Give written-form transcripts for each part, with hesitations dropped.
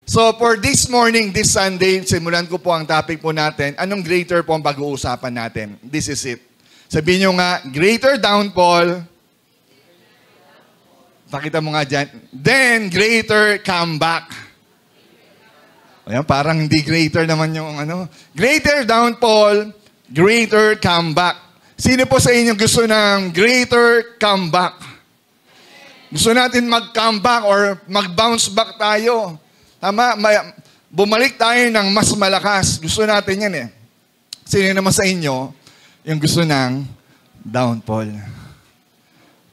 So for this morning, this Sunday, simulan ko po ang topic po natin. Anong greater po ang pag-uusapan natin? This is it. Sabihin nyo nga, greater downfall. Pakita mo nga dyan. Then, greater comeback. Ayan, parang hindi greater naman yung ano. Greater downfall, greater comeback. Sino po sa inyo gusto ng greater comeback? Gusto natin mag-comeback or mag-bounce back tayo. Tama, bumalik tayo ng mas malakas. Gusto natin yan eh. Sino naman sa inyo yung gusto ng downfall?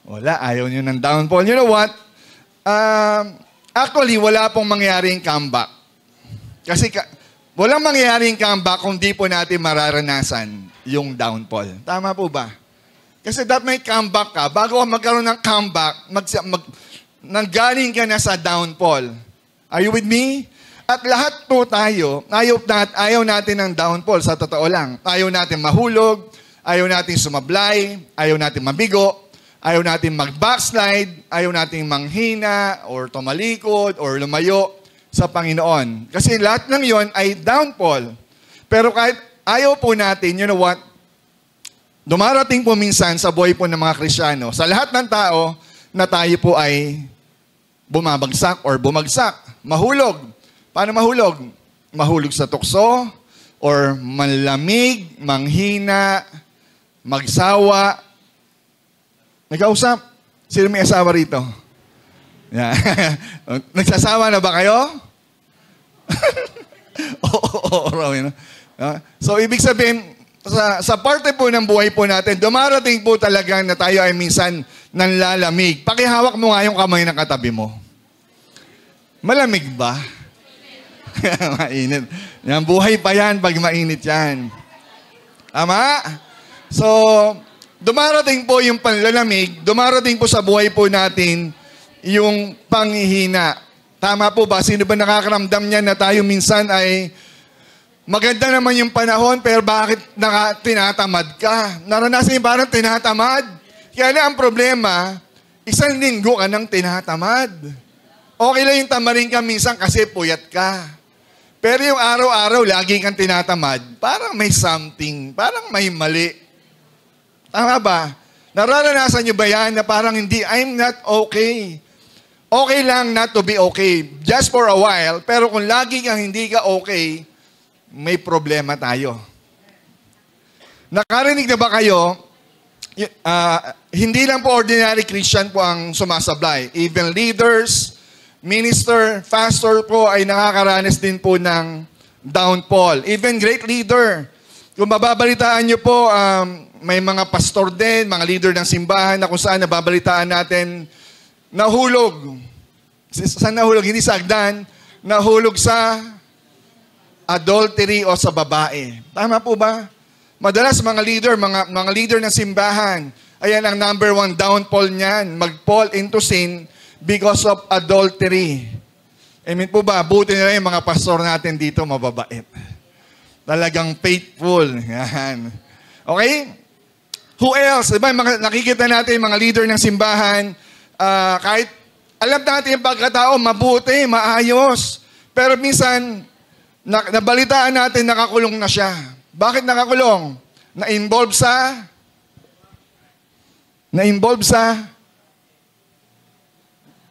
Wala, ayaw nyo ng downfall. You know what? Actually, wala pong mangyaring comeback. Kasi walang mangyaring comeback kung di po natin mararanasan yung downfall. Tama po ba? Kasi dapat may comeback ka. Bago ka magkaroon ng comeback, nanggaling ka na sa downfall. Are you with me? At lahat po tayo, ayaw natin ng downfall, sa totoo lang. Ayaw natin mahulog, ayaw natin sumablay, ayaw natin mabigo, ayaw natin mag-backslide, ayaw natin manghina, or tumalikod, or lumayo sa Panginoon. Kasi lahat ng yon ay downfall. Pero kahit ayaw po natin, you know what? Dumarating po minsan sa buhay po ng mga Kristiyano, sa lahat ng tao, na tayo po ay bumabagsak or bumagsak. Mahulog. Paano mahulog? Mahulog sa tukso, or malamig, manghina, magsawa. Nag-ausap? Sino may asawa rito? Yeah. Nagsasawa na ba kayo? Oo, so, ibig sabihin, sa parte po ng buhay po natin, dumarating po talaga na tayo ay minsan nanlalamig. Pakihawak mo nga yung kamay ng katabi mo. Malamig ba? Mainit. Yan, buhay pa yan pag mainit yan. Tama? So, dumarating po yung panlalamig, dumarating po sa buhay po natin yung panghihina. Tama po ba? Sino ba nakakaramdam niyan na tayo minsan ay maganda naman yung panahon, pero bakit tinatamad ka? Naranasan yung parang tinatamad. Kaya na ang problema, isang linggo ka nang tinatamad. Okay lang yung tamarin ka minsan kasi puyat ka. Pero yung araw-araw, lagi kang tinatamad, parang may something, parang may mali. Tama ba? Nararanasan nyo ba yan na parang hindi, I'm not okay. Okay lang not to be okay. Just for a while, pero kung lagi kang hindi ka okay, may problema tayo. Nakarinig na ba kayo? Hindi lang po ordinary Christian po ang sumasablay. Even leaders, minister, pastor po ay nakakaranas din po ng downfall. Even great leader. Kung mababalitaan nyo po, may mga pastor din, mga leader ng simbahan na kung saan nababalitaan natin, nahulog. Saan nahulog? Hindi sa hagdan. Nahulog sa adultery o sa babae. Tama po ba? Madalas mga leader ng simbahan, ayan ang number one downfall niyan, mag-fall into sin because of adultery. Amen po ba? Buti nila yung mga pastor natin dito, mababait. Talagang faithful. Yan. Okay? Who else? Diba, nakikita natin mga leader ng simbahan, kahit alam natin yung pagkatao, mabuti, maayos. Pero minsan, nabalitaan natin, nakakulong na siya. Bakit nakakulong? Na-involve sa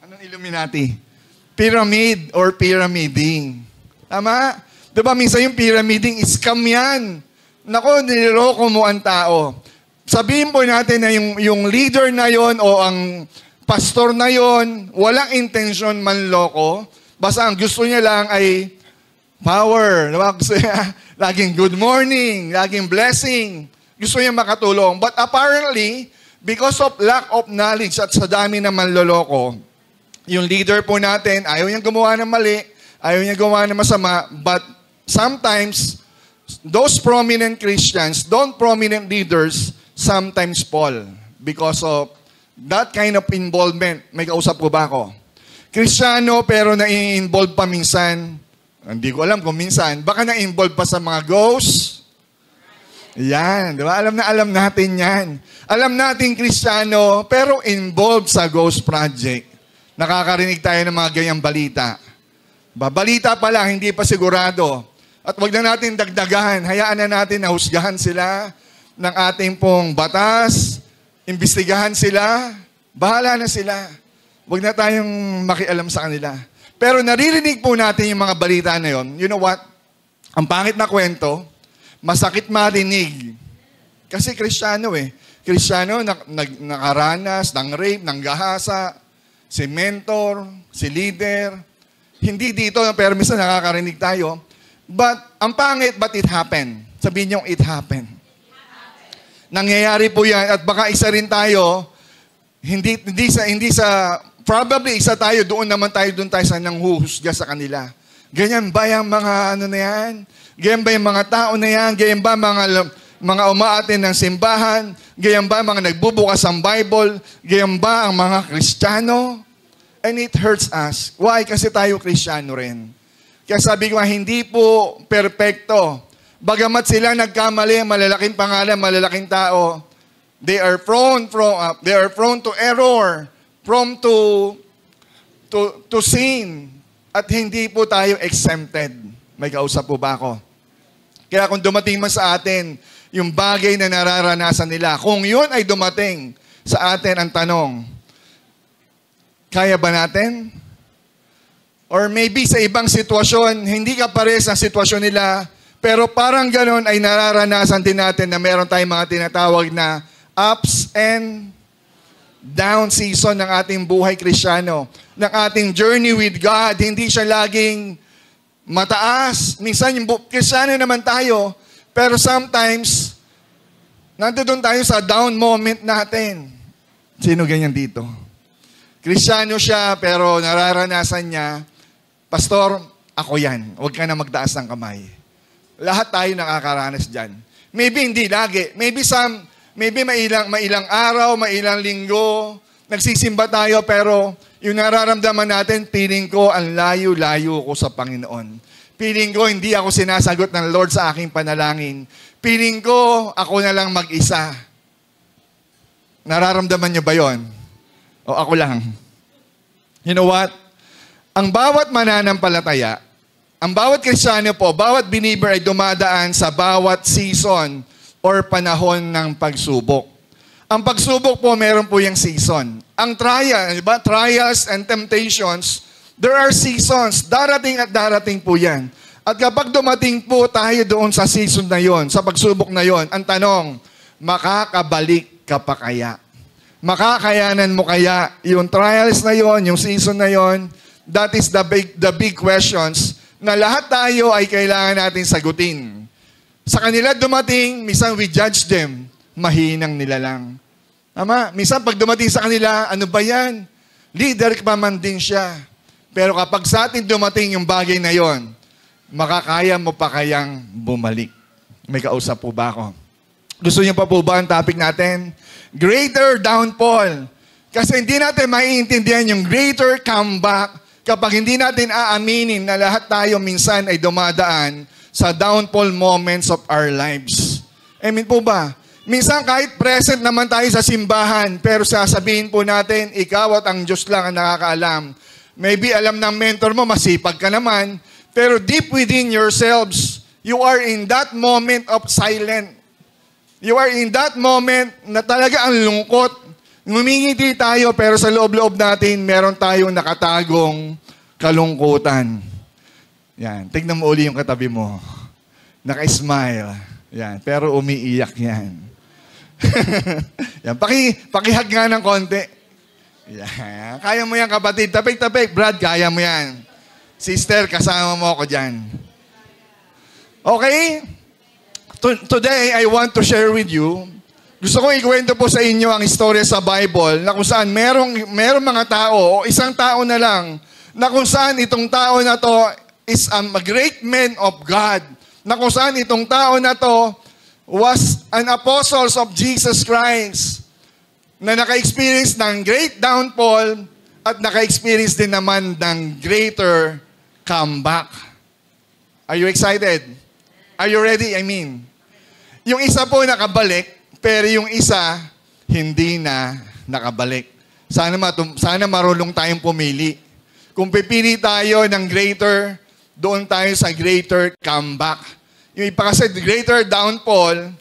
anong Illuminati? Pyramid or pyramiding. Tama? Diba minsan yung pyramiding, scam yan. Nako, niloloko mo ang tao. Sabihin po natin na yung leader na yon o ang pastor na yon, walang intensyon manloko. Basta ang gusto niya lang ay power. Diba? Gusto niya, laging good morning, laging blessing. Gusto niya makatulong. But apparently, because of lack of knowledge at sa dami na manloloko, yung leader po natin, ayaw niyang gumawa ng mali, ayaw niyang gumawa ng masama, but sometimes, those prominent Christians, prominent leaders, sometimes fall because of that kind of involvement. May kausap ko ba ako? Kristiyano pero nai-involve pa minsan. Hindi ko alam kung minsan. Baka na-involve pa sa mga ghosts. Yan, di ba? Alam natin yan. Alam natin Kristiyano, pero involved sa ghost project. Nakakarinig tayo ng mga ganyang balita. Babalita pa lang, hindi pa sigurado. At wag na natin dagdagan, hayaan na natin na husgahan sila ng ating pong batas, imbestigahan sila, bahala na sila. Wag na tayong makialam sa kanila. Pero naririnig po natin yung mga balita na yon. You know what? Ang pangit na kwento, masakit marinig. Kasi Kristiyano Kristiyano nakaranas ng rape, ng gahasa, si mentor, si leader. Hindi dito na permiso nakakarinig tayo. But, ang pangit, but it happened. Sabihin niyo, it happened. Nangyayari po yan. At baka isa rin tayo, probably isa tayo, doon tayo sa nanghuhusga sa kanila. Ganyan ba yung mga na yan? Ganyan ba yung mga tao na yan? Ganyan ba mga umaatin ng simbahan? Ganyan ba mga nagbubukas ng Bible? Ganyan ba ang mga Kristiyano? And it hurts us. Why? Kasi tayo Kristiyano rin. Kaya sabi ko, hindi po perpekto. Bagamat sila nagkamali, malalaking pangalan, malalaking tao, they are prone to error, prone to sin. At hindi po tayo exempted. May kausap po ba ako? Kaya kung dumating man sa atin, yung bagay na nararanasan nila, kung yun ay dumating sa atin, ang tanong, kaya ba natin? Or maybe sa ibang sitwasyon, hindi ka pares ng sitwasyon nila, pero parang ganon ay nararanasan din natin na meron tayong mga tinatawag na ups and down season ng ating buhay Kristiyano, ng ating journey with God. Hindi siya laging mataas. Minsan yung Kristiyano naman tayo, pero sometimes, nandoon tayo sa down moment natin. Sino ganyan dito? Kristiyano siya, pero nararanasan niya, Pastor, ako yan. Huwag ka na magtaas ng kamay. Lahat tayo nakakaranas dyan. Maybe hindi lagi. Maybe mailang araw, mailang linggo, nagsisimba tayo, pero yung nararamdaman natin, feeling ko, ang layo-layo ko sa Panginoon. Feeling ko, hindi ako sinasagot ng Lord sa aking panalangin. Feeling ko, ako na lang mag-isa. Nararamdaman niyo ba yon? O ako lang? You know what? Ang bawat mananampalataya, ang bawat Kristiyano po, bawat believer ay dumadaan sa bawat season or panahon ng pagsubok. Ang pagsubok po, meron po yung season. Ang trials and temptations, there are seasons. Darating at darating po yan. At kapag dumating po tayo doon sa season na yon, sa pagsubok na yon, ang tanong, makakabalik ka pa kaya? Makakayanan mo kaya yung trials na yon, yung season na yon? That is the big questions na lahat tayo ay kailangan natin sagutin. Sa kanila dumating, minsan we judge them, mahinang nila lang. Tama? Minsan pag dumating sa kanila, ano ba yan? Leader pa man din siya. Pero kapag sa atin dumating yung bagay na yon, makakaya mo pa kayang bumalik? May kausap po ba ako? Gusto niyo pa po ba ang topic natin? Greater downfall. Kasi hindi natin maiintindihan yung greater comeback kapag hindi natin aaminin na lahat tayo minsan ay dumadaan sa downfall moments of our lives. Amen po ba? Minsan kahit present naman tayo sa simbahan, pero sasabihin po natin, ikaw at ang Diyos lang ang nakakaalam. Maybe alam ng mentor mo, masipag ka naman, pero deep within yourselves, you are in that moment of silence. You are in that moment na talaga ang lungkot. Ngumingiti tayo, pero sa loob-loob natin, meron tayong nakatagong kalungkutan. Yan. Tignan mo uli yung katabi mo. Naka-smile. Yan. Pero umiiyak yan. Yan. Pakihag nga ng konti. Yan. Kaya mo yan, kapatid. Tapik-tapik. Brad, kaya mo yan. Sister, kasama mo ako dyan. Okay? Today, I want to share with you. Gusto ko ikwento po sa inyo ang istorya sa Bible na kung saan merong mga tao o isang tao na lang na kung saan itong tao na to is a great man of God. Na kung saan itong tao na to was an apostle of Jesus Christ na naka-experience ng great downfall at naka-experience din naman ng greater comeback. Are you excited? Are you ready? Yung isa po nakabalik, pero yung isa, hindi na nakabalik. Sana marunong tayong pumili. kung pipili tayo ng greater, doon tayo sa greater comeback. Yung iba kasi greater downfall,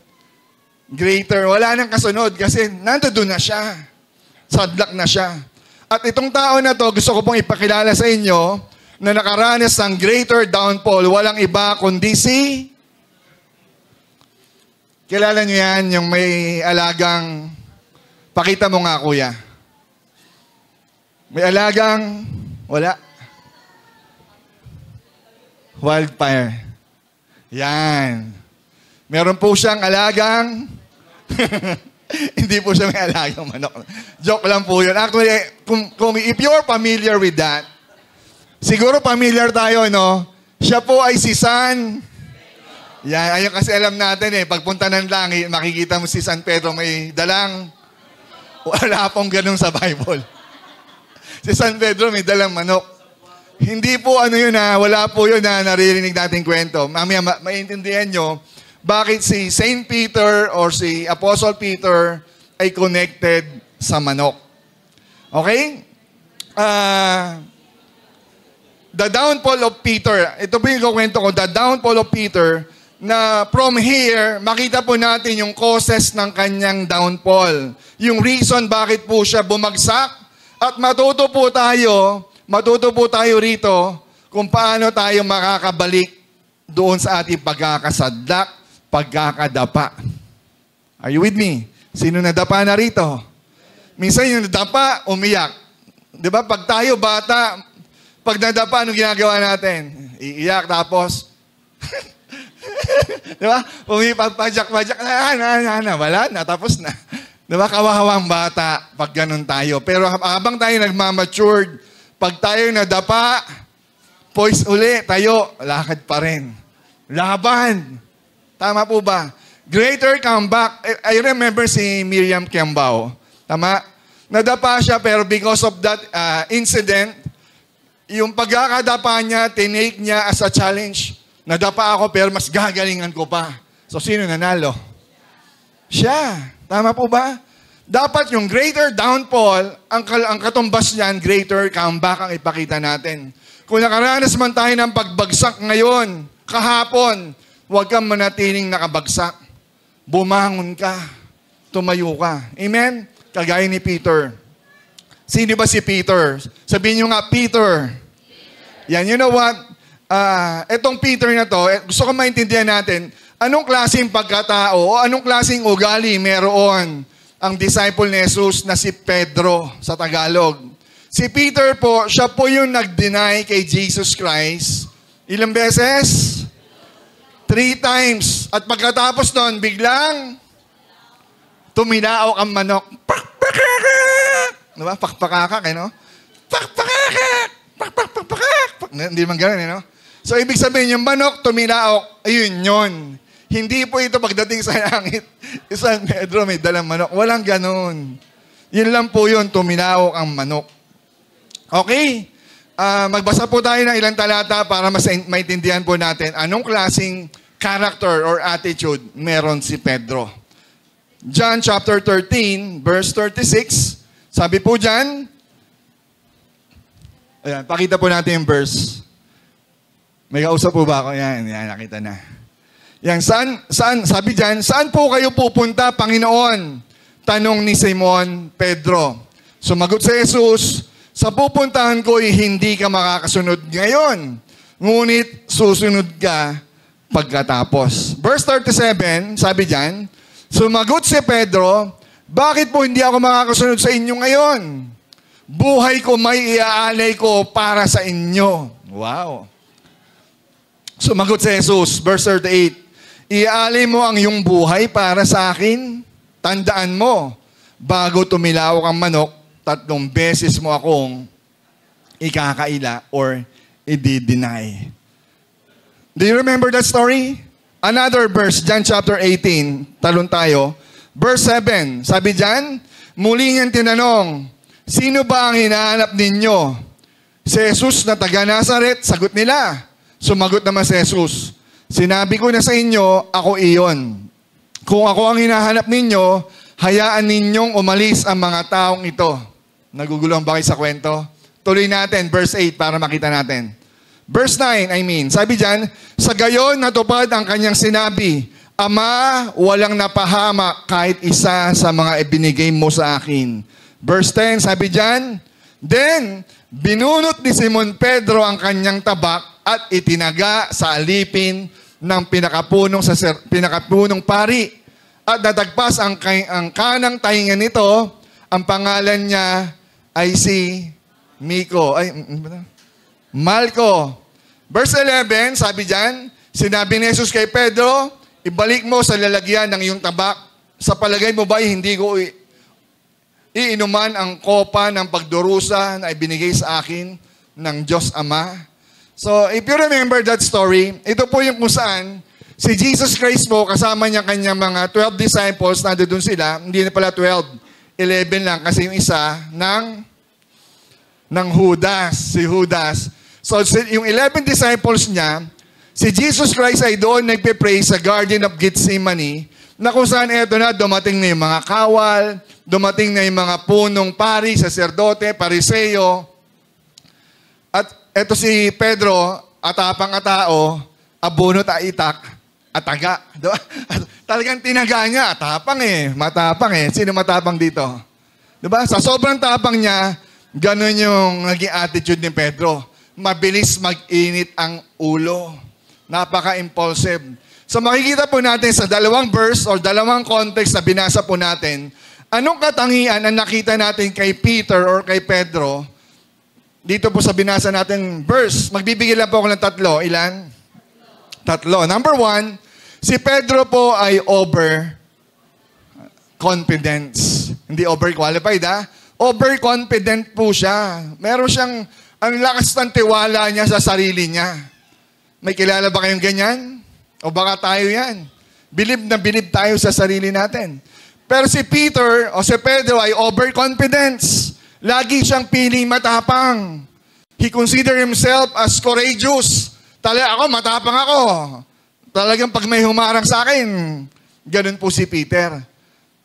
greater, wala nang kasunod kasi nandoon na siya. Sadlak na siya. At itong tao na to, gusto ko pong ipakilala sa inyo na nakaranas ng greater downfall, walang iba kundi si... Kilala niyo yan, yung may alagang... Pakita mo nga, kuya. May alagang... Wala. Wildfire. Yan. Meron po siyang alagang... Hindi po siya may alagang manok. Joke lang po yun. Actually, if you're familiar with that, siguro familiar tayo, no? Siya po ay si San... Yan, ayun kasi alam natin pagpunta ng langit, makikita mo si San Pedro may dalang... Wala pong ganun sa Bible. Si San Pedro may dalang manok. Hindi po yun wala po yun na naririnig nating kwento. Mamaya maintindihan nyo, bakit si Saint Peter or si Apostle Peter ay connected sa manok. Okay? The downfall of Peter. Ito po yung kwento ko. The downfall of Peter na from here, makita po natin yung causes ng kanyang downfall. Yung reason bakit po siya bumagsak. At matuto po tayo rito kung paano tayo makakabalik doon sa ating pagkakasadlak, pagkakadapa. Are you with me? Sino nadapa na rito? Minsan yung nadapa, umiyak. Di ba? Pag tayo bata, pag nadapa, anong ginagawa natin? Iiyak, tapos... Di ba? Pumipagpajak-pajak na, wala na, tapos na. Di ba? Kawawang bata pag ganun tayo. Pero habang tayo nagmamatured, pag tayo nadapa, poise uli, tayo, lakad pa rin. Laban. Tama po ba? Greater comeback. I remember si Miriam Kiambao. Tama? Nadapa siya, pero because of that incident, yung pagkakadapa niya, tinake niya as a challenge. Nadapa ako, pero mas gagalingan ko pa. So, sino nanalo? Siya. Tama po ba? Dapat yung greater downfall, ang katumbas niyan, greater comeback ang ipakita natin. Kung nakaranas man tayo ng pagbagsak ngayon, kahapon, huwag kang manatiling nakabagsak. Bumangon ka. Tumayo ka. Amen? Kagaya ni Peter. Sino ba si Peter? Sabihin nyo nga, Peter. Yan, you know what? Etong Peter na to, gusto ko maintindihan natin, anong klaseng pagkatao o anong klaseng ugali meron ang disciple ni Jesus na si Pedro sa Tagalog. Si Peter po, siya po yung nag-deny kay Jesus Christ. Ilang beses? 3 times. At pagkatapos nun, biglang tuminaok ang manok. Pakpakakak! Diba? Pakpakakak, no? Pakpakakak! Pakpakakak! Hindi man ganun, no? So, ibig sabihin, yung manok, tuminaok, ayun yun. Hindi po ito pagdating sa langit. Isang Pedro may dalang manok. Walang ganun. Yun lang po yun, tuminaok ang manok. Okay? Magbasa po tayo ng ilang talata para mas maintindihan po natin anong klaseng character or attitude meron si Pedro. John chapter 13, verse 36. Sabi po dyan, ayan, pakita po natin yung verse. May kausap po ba ako? Yan, nakita na. Yan, sabi dyan, saan po kayo pupunta, Panginoon? Tanong ni Simon Pedro. Sumagot si Jesus, sa pupuntahan ko hindi ka makakasunod ngayon. Ngunit susunod ka pagkatapos. Verse 37, sabi dyan, sumagot si Pedro, bakit po hindi ako makakasunod sa inyo ngayon? Buhay ko may iaalay ko para sa inyo. Wow. Sumagot si Jesus, verse 38, iaalay mo ang iyong buhay para sa akin? Tandaan mo, bago tumilaw ang manok, 3 beses mo akong ikakaila or i-deny. Do you remember that story? Another verse, John chapter 18, talon tayo. Verse 7, sabi dyan, muli niyang tinanong, sino ba ang hinahanap ninyo? Si Jesus na taga Nazaret, sagot nila. Sumagot naman si Jesus, sinabi ko na sa inyo, ako iyon. Kung ako ang hinahanap ninyo, hayaan ninyong umalis ang mga taong ito. Naguguluhan ba kayo sa kwento? Tuloy natin, verse 8 para makita natin. Verse 9, sabi dyan, sa gayon natupad ang kanyang sinabi, Ama, walang napahamak kahit isa sa mga ibinigay mo sa akin. Verse 10, sabi dyan, then, binunot ni Simon Pedro ang kanyang tabak at itinaga sa alipin ng pinakapunong pari. At natagpas ang kanang tainga nito, ang pangalan niya ay si Malco. Verse 11, sabi dyan, sinabi ni Jesus kay Pedro, ibalik mo sa lalagyan ng iyong tabak. Sa palagay mo ba, hindi ko iinuman ang kopa ng pagdurusa na ibinigay sa akin ng Diyos Ama? So, if you remember that story, ito po yung kung saan si Jesus Christ po, kasama niya kanyang mga 12 disciples, nandoon sila, hindi na pala 12, 11 lang, kasi yung isa ng Judas, si Judas. So, yung 11 disciples niya, si Jesus Christ ay doon nagpe-pray sa Garden of Gethsemane, na kung saan eto na, dumating na yung mga kawal, dumating na yung mga punong pari, saserdote, pariseo, at eto si Pedro, atapang atao, abunot aitak, ataga. Diba? Talagang tinaga niya, matapang eh. Sino matapang dito? Diba? Sa sobrang tapang niya, ganun yung naging attitude ni Pedro. Mabilis mag-init ang ulo. Napaka-impulsive. So makikita po natin sa dalawang verse or dalawang context na binasa po natin, anong katangian ang nakita natin kay Peter or kay Pedro dito po sa binasa natin verse. Magbibigay lang po ako ng tatlo. Ilan? Tatlo. Number 1, si Pedro po ay overconfidence. Hindi overqualified, ha? Overconfident po siya. Meron siyang, ang lakas ng tiwala niya sa sarili niya. May kilala ba kayong ganyan? O baka tayo yan? Bilib na bilib tayo sa sarili natin. Pero si Peter o si Pedro ay overconfidence. Lagi siyang piling matapang. He considered himself as courageous. Ako, matapang ako. Talagang pag may humarang sa akin, ganun po si Peter.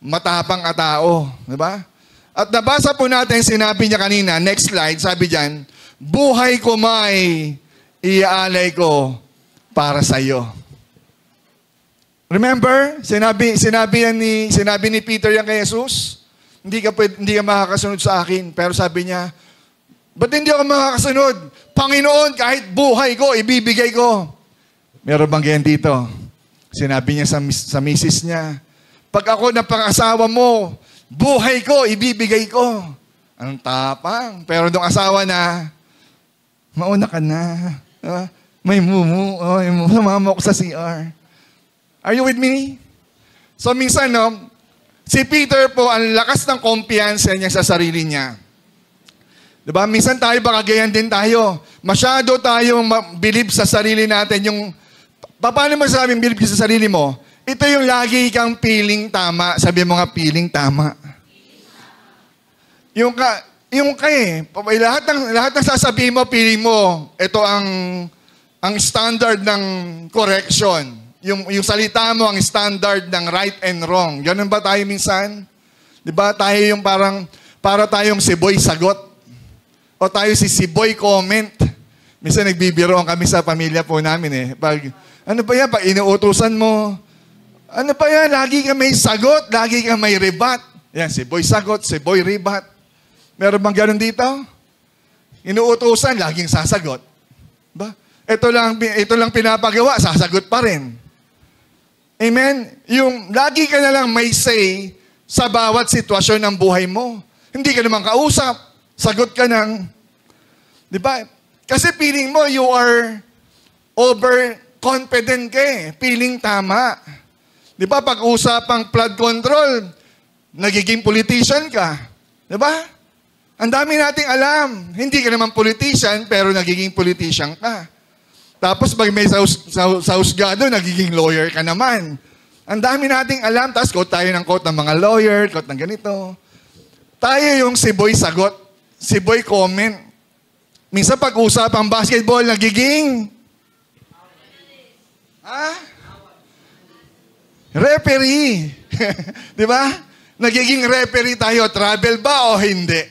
Matapang at tao. Diba? At nabasa po natin, sinabi niya kanina, next slide, sabi diyan, buhay ko may iaalay ko para sa iyo. Remember, sinabi ni Peter yan kay Jesus, hindi ka makakasunod sa akin. Pero sabi niya, ba't hindi ako makakasunod? Panginoon, kahit buhay ko, ibibigay ko. Meron bang ganyan dito? Sinabi niya sa misis niya, pag ako na pang-asawa mo, buhay ko, ibibigay ko. Ang tapang. Pero nung asawa na, mauna ka na. May mumu. Sumama ko sa CR. Are you with me? So minsan, si Peter po, ang lakas ng kumpiyansa niya sa sarili niya. Diba? Minsan tayo, baka ganyan din tayo. Masyado tayong bilib sa sarili natin. Paano mo sabing bilib sa sarili mo? Ito yung lagi kang feeling tama. Sabi mo nga, feeling tama. Lahat ng sasabihin mo, feeling mo, ito ang standard ng correction. Yung salita mo, ang standard ng right and wrong. Ganun ba tayo minsan? Diba? Tayo yung para tayong si Boy sagot. O tayo si Boy comment. Minsan nagbibiroan kami sa pamilya po namin eh. Ano ba yan? Pag inuutusan mo, ano ba yan? Lagi ka may sagot, lagi ka may rebat. Yan, si Boy sagot, si Boy rebat. Meron bang ganun dito? Inuutusan, laging sasagot. Ba? Ito lang pinapagawa, sasagot pa rin. Amen? Yung lagi ka na lang may say sa bawat sitwasyon ng buhay mo. Hindi ka naman kausap. Sagot ka ng, di ba? Kasi feeling mo, you are overconfident ka eh. Feeling tama. Di ba? Pag-usapang flood control, nagiging politician ka. Di ba? Ang dami nating alam. Hindi ka naman politician, pero nagiging politician ka. Tapos pag may sa husgado, nagiging lawyer ka naman. Ang dami nating alam. Tapos quote tayo ng quote ng mga lawyer, quote ng ganito. Tayo yung si Boy sagot. Si Boy comment. Minsan pag-usapang basketball, nagiging referee. Di ba? Nagiging referee tayo. Travel ba o hindi?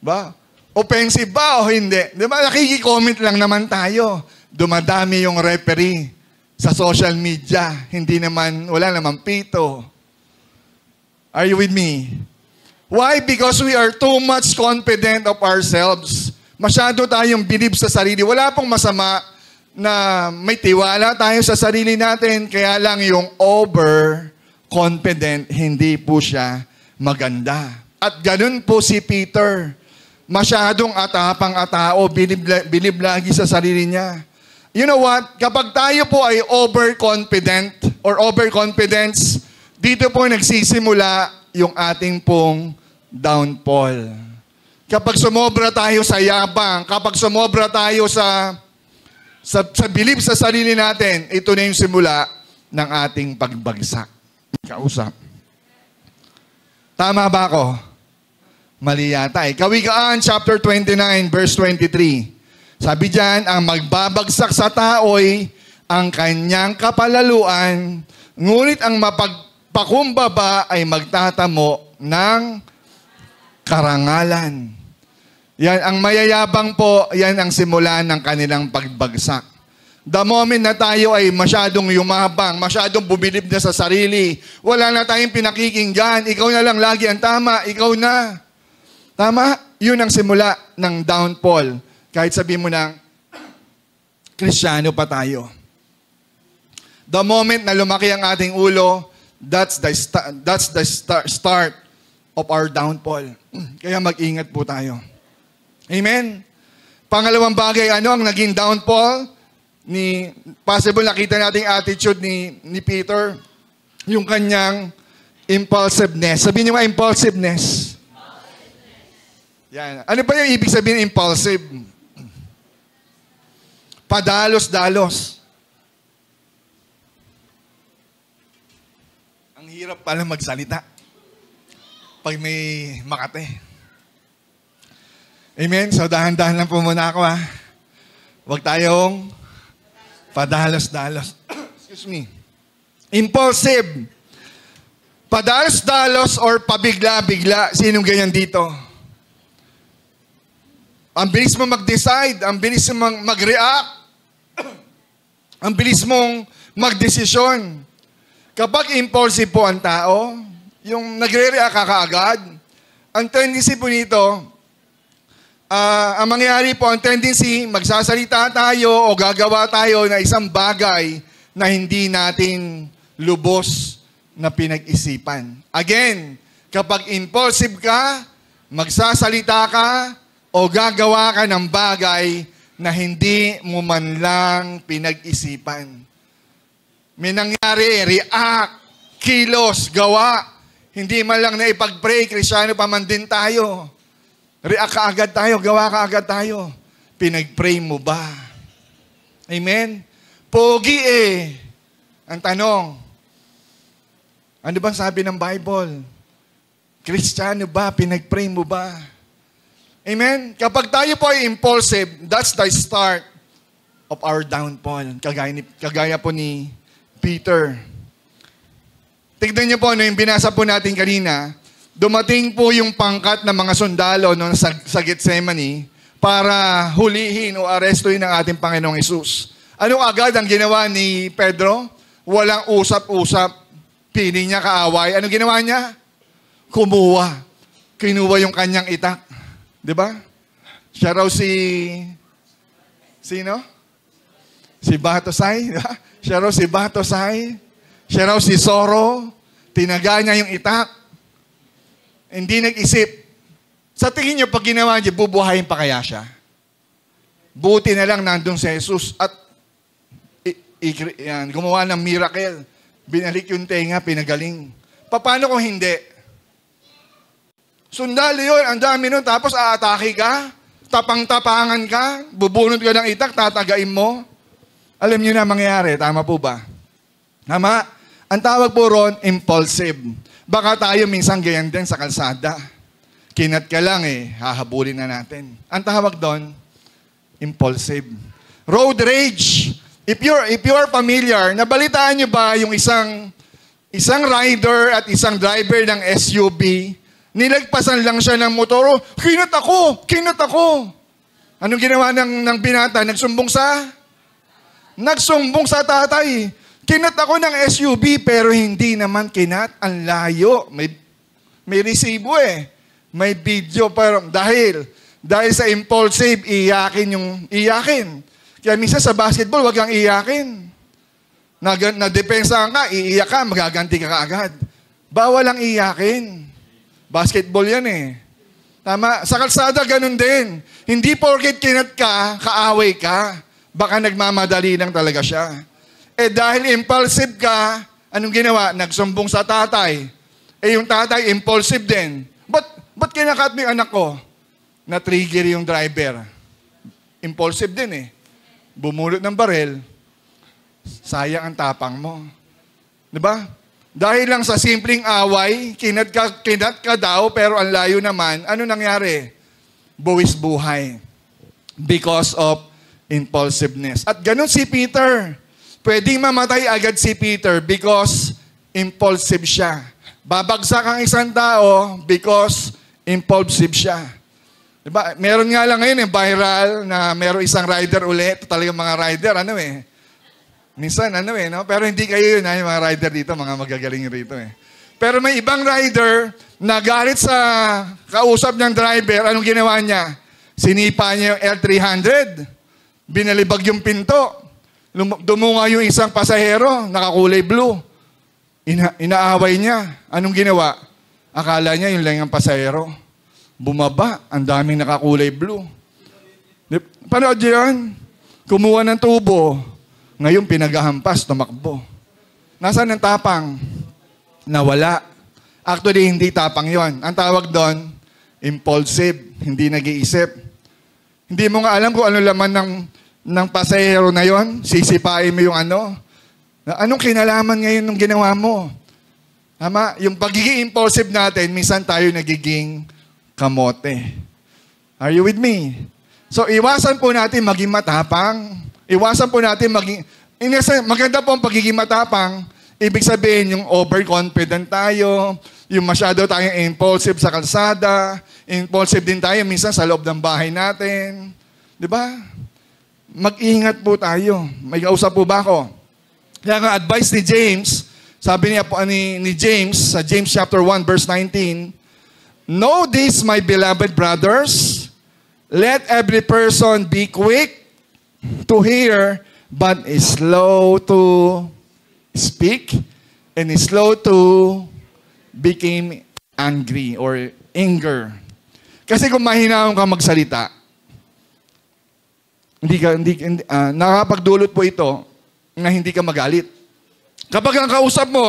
Ba? Offensive ba o hindi? Di ba, nakiki-comment lang naman tayo. Dumadami yung referee sa social media. Hindi naman, wala naman pito. Are you with me? Why? Because we are too much confident of ourselves. Masyado tayong believe sa sarili. Wala pong masama na may tiwala tayo sa sarili natin. Kaya lang yung over-confident, hindi po siya maganda. At ganun po si Peter. Masyadong atapang-atao, bilib lagi sa sarili niya. You know what? Kapag tayo po ay overconfident or overconfidence, dito po nagsisimula yung ating pong downfall. Kapag sumobra tayo sa yabang, kapag sumobra tayo sa bilib sa sarili natin, ito na yung simula ng ating pagbagsak. Kausap. Tama ba ako? Mali yata eh. Kawikaan, chapter 29, verse 23. Sabi diyan, ang magbabagsak sa tao'y ang kanyang kapalaluan, ngunit ang mapagpakumbaba ay magtatamo ng karangalan. Yan, ang mayayabang po, yan ang simula ng kanilang pagbagsak. The moment na tayo ay masyadong yumabang, masyadong bubilib na sa sarili, wala na tayong pinakikinggan, ikaw na lang lagi ang tama, ikaw na. Tama? Yun ang simula ng downfall. Kahit sabihin mo na, Kristiyano pa tayo. The moment na lumaki ang ating ulo, that's the start of our downfall. Kaya mag-ingat po tayo. Amen? Pangalawang bagay, ano ang naging downfall? Possible nakita natin attitude ni Peter, yung kanyang impulsiveness. Sabihin niyo nga, impulsiveness. Yan. Ano ba yung ibig sabihin ng impulsive? Padalos-dalos. Ang hirap pala magsalita pag may makate. Amen? So, dahan-dahan lang po muna ako, ha? Huwag tayong padalos-dalos. Excuse me. Impulsive. Padalos-dalos or pabigla-bigla. Sinong ganyan dito? Ang bilis mo mag-decide, ang bilis mong mag-react, ang bilis mong mag-desisyon. Kapag impulsive po ang tao, yung nagre-react ka kaagad, ang tendency po nito, ang mangyayari po, ang tendency, magsasalita tayo o gagawa tayo na isang bagay na hindi natin lubos na pinag-isipan. Again, kapag impulsive ka, magsasalita ka, o gagawa ka ng bagay na hindi mo man lang pinag-isipan. May nangyari, react, kilos, gawa. Hindi man lang na ipag-pray, Kristiyano pa man din tayo. React ka agad tayo, gawa ka agad tayo. Pinag-pray mo ba? Amen? Pogi eh. Ang tanong, ano bang sabi ng Bible? Kristiyano ba? Pinag-pray mo ba? Amen? Kapag tayo po ay impulsive, that's the start of our downfall. Kagaya po ni Peter. Tignan niyo po, yung binasa po natin kanina, dumating po yung pangkat ng mga sundalo sa Gethsemane para hulihin o arestuhin ang ating Panginoong Hesus. Anong agad ang ginawa ni Pedro? Walang usap-usap. Piling niya kaaway. Anong ginawa niya? Kumuha. Kinuha yung kanyang itak. Diba? Siya raw sino? Si Batosay. Diba? Siya raw si Batosay. Siya raw si Soro. Tinaga niya yung itak. Hindi nag-isip. Sa tingin niyo, pag ginawa niya, bubuhayin pa kaya siya? Buti na lang nandun si Jesus at gumawa ng miracle. Binalik yung tenga, pinagaling. Paano kung hindi? Sundalo yun, ang dami nun, tapos aatake ka, tapang-tapangan ka, bubunod ka ng itak, tatagain mo. Alam niyo na mangyayari, tama po ba? Tama? Ang tawag po ron, impulsive. Baka tayo minsan ganyan din sa kalsada. Kinat ka lang hahabulin na natin. Ang tawag doon, impulsive. Road rage. If you're familiar, nabalitaan niyo ba yung isang rider at isang driver ng SUV Nilagpasan lang siya ng motor. Kinat ako. Anong ginawa ng binata? Nagsumbong sa tatay. Kinat ako ng SUV pero hindi naman kinat. Ang layo. May resibo eh. May video. Pero dahil sa impulsive, iyakin. Kaya minsan sa basketball, wag kang iyakin. Na-depensa ka, iiyak ka, magaganti ka kaagad. Bawal ang iyakin. Basketball yan eh. Tama? Sa kalsada, ganun din. Hindi porket kinat ka, kaaway ka. Baka nagmamadali lang talaga siya. Dahil impulsive ka, anong ginawa? Nagsumbong sa tatay. Yung tatay, impulsive din. Ba't kinakat mo yung anak ko? Na-trigger yung driver. Impulsive din eh. Bumulot ng barel. Sayang ang tapang mo. Diba? Dahil lang sa simpleng away, kinat ka daw, pero ang layo naman, ano nangyari? Buwis buhay. Because of impulsiveness. At ganun si Peter. Pwedeng mamatay agad si Peter because impulsive siya. Babagsak ang isang tao because impulsive siya. Diba? Meron nga lang ngayon viral na meron isang rider ulit. Talagang mga rider, minsan, no? Pero hindi kayo yun, yung mga rider dito, mga magagaling rito eh. Pero may ibang rider na galit sa kausap ng driver, anong ginawa niya? Sinipa niya yung L300, binalibag yung pinto, dumunga yung isang pasahero, nakakulay blue. Inaaway niya. Anong ginawa? Akala niya yun lang ang pasahero. Bumaba, ang daming nakakulay blue. Panood niyo yun? Kumuha ng tubo. Ngayon, pinaghahampas, tumakbo. Nasaan ang tapang? Nawala. Actually, hindi tapang yon. Ang tawag doon, impulsive, hindi nag-iisip. Hindi mo nga alam kung ano laman ng pasahero na yon. Sisipain mo yung ano. Anong kinalaman ngayon ng ginawa mo? Tama? Yung pagiging impulsive natin, minsan tayo nagiging kamote. Are you with me? So, iwasan po natin maging matapang. Iwasan po natin maganda po ang pagiging matapang. Ibig sabihin, yung overconfident tayo, yung masyado tayong impulsive sa kalsada, impulsive din tayo minsan sa loob ng bahay natin. Di ba? Mag-ingat po tayo. May kausap po ba ako? Kaya nga advice ni James, sabi niya po ni James, sa James chapter 1 verse 19, "Know this, my beloved brothers, let every person be quick to hear, but is slow to speak, and is slow to become angry or anger." Kasi kung mahinaon ka magsalita, nakapagdulot po ito na hindi ka magalit. Kapag ang kausap mo,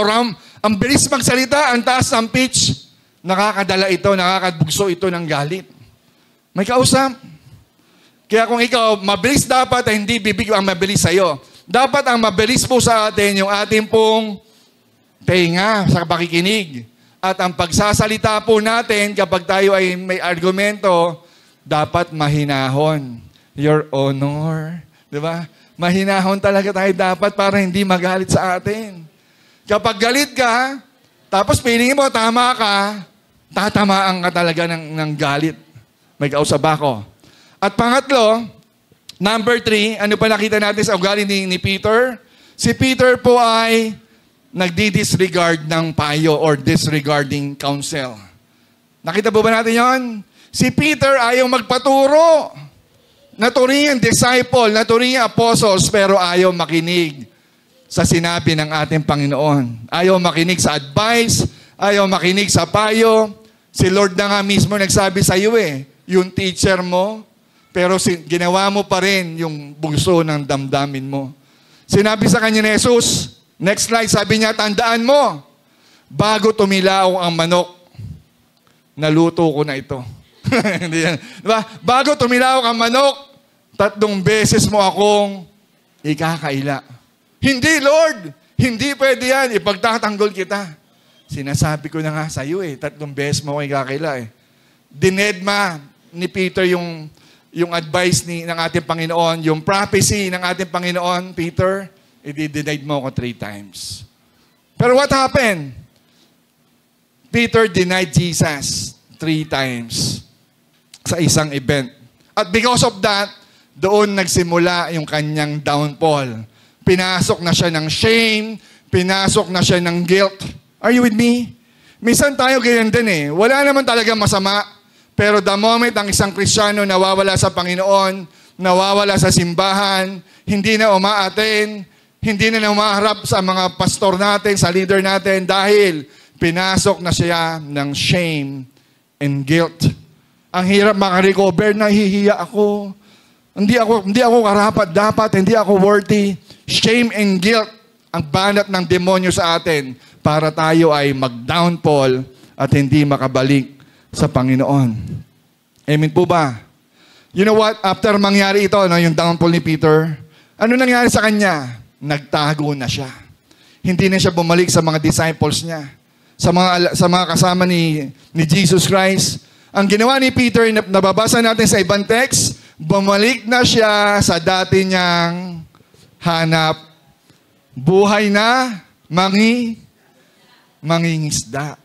ang bilis magsalita, ang taas ng pitch, nakakadala ito, nakakabugso ito ng galit. May kausap. Kaya kung ikaw, mabilis dapat, hindi bibig ang mabilis sa'yo. Dapat ang mabilis po sa atin, yung ating pong tenga sa pakikinig. At ang pagsasalita po natin, kapag tayo ay may argumento, dapat mahinahon. Your honor. Diba? Mahinahon talaga tayo dapat para hindi magalit sa atin. Kapag galit ka, tapos piling mo, tama ka, tatamaan ka talaga ng galit. May kausap ako. At pangatlo, number 3, ano pa nakita natin sa ugali ni Peter? Si Peter po ay nagdi-disregard ng payo or disregarding counsel. Nakita po ba natin yon? Si Peter ayaw magpaturo. Naturingan disciple, naturingan apostles, pero ayaw makinig sa sinabi ng ating Panginoon. Ayaw makinig sa advice, ayaw makinig sa payo. Si Lord na nga mismo nagsabi sa iyo yung teacher mo, pero ginawa mo pa rin yung bugso ng damdamin mo. Sinabi sa kanya ni Jesus, next slide, sabi niya, tandaan mo, bago tumilaw ang manok, naluto ko na ito. Diba? Bago tumilaw ang manok, 3 beses mo akong ikakaila. Hindi, Lord! Hindi pwede yan. Ipagtatanggol kita. Sinasabi ko na nga sa iyo 3 beses mo akong ikakaila Dinedma ni Peter yung advice ng ating Panginoon, yung prophecy ng ating Panginoon, Peter, i-denied mo ako 3 times. Pero what happened? Peter denied Jesus 3 times sa isang event. At because of that, doon nagsimula yung kanyang downfall. Pinasok na siya ng shame, pinasok na siya ng guilt. Are you with me? Minsan tayo ganyan din eh. Wala naman talaga masama. Pero the moment ang isang Kristiyano nawawala sa Panginoon, nawawala sa simbahan, hindi na umaaten, hindi na umaharap sa mga pastor natin, sa leader natin, dahil pinasok na siya ng shame and guilt. Ang hirap makarecover, nahihiya ako. Hindi ako karapat-dapat, hindi ako worthy. Shame and guilt ang banat ng demonyo sa atin para tayo ay mag-downfall at hindi makabalik sa Panginoon. Amen po ba? You know what? After mangyari ito, no, yung downfall ni Peter, ano nangyari sa kanya? Nagtago na siya. Hindi na siya bumalik sa mga disciples niya. Sa mga kasama ni Jesus Christ. Ang ginawa ni Peter, nababasa natin sa ibang text, bumalik na siya sa dati niyang hanap buhay na mangingisda.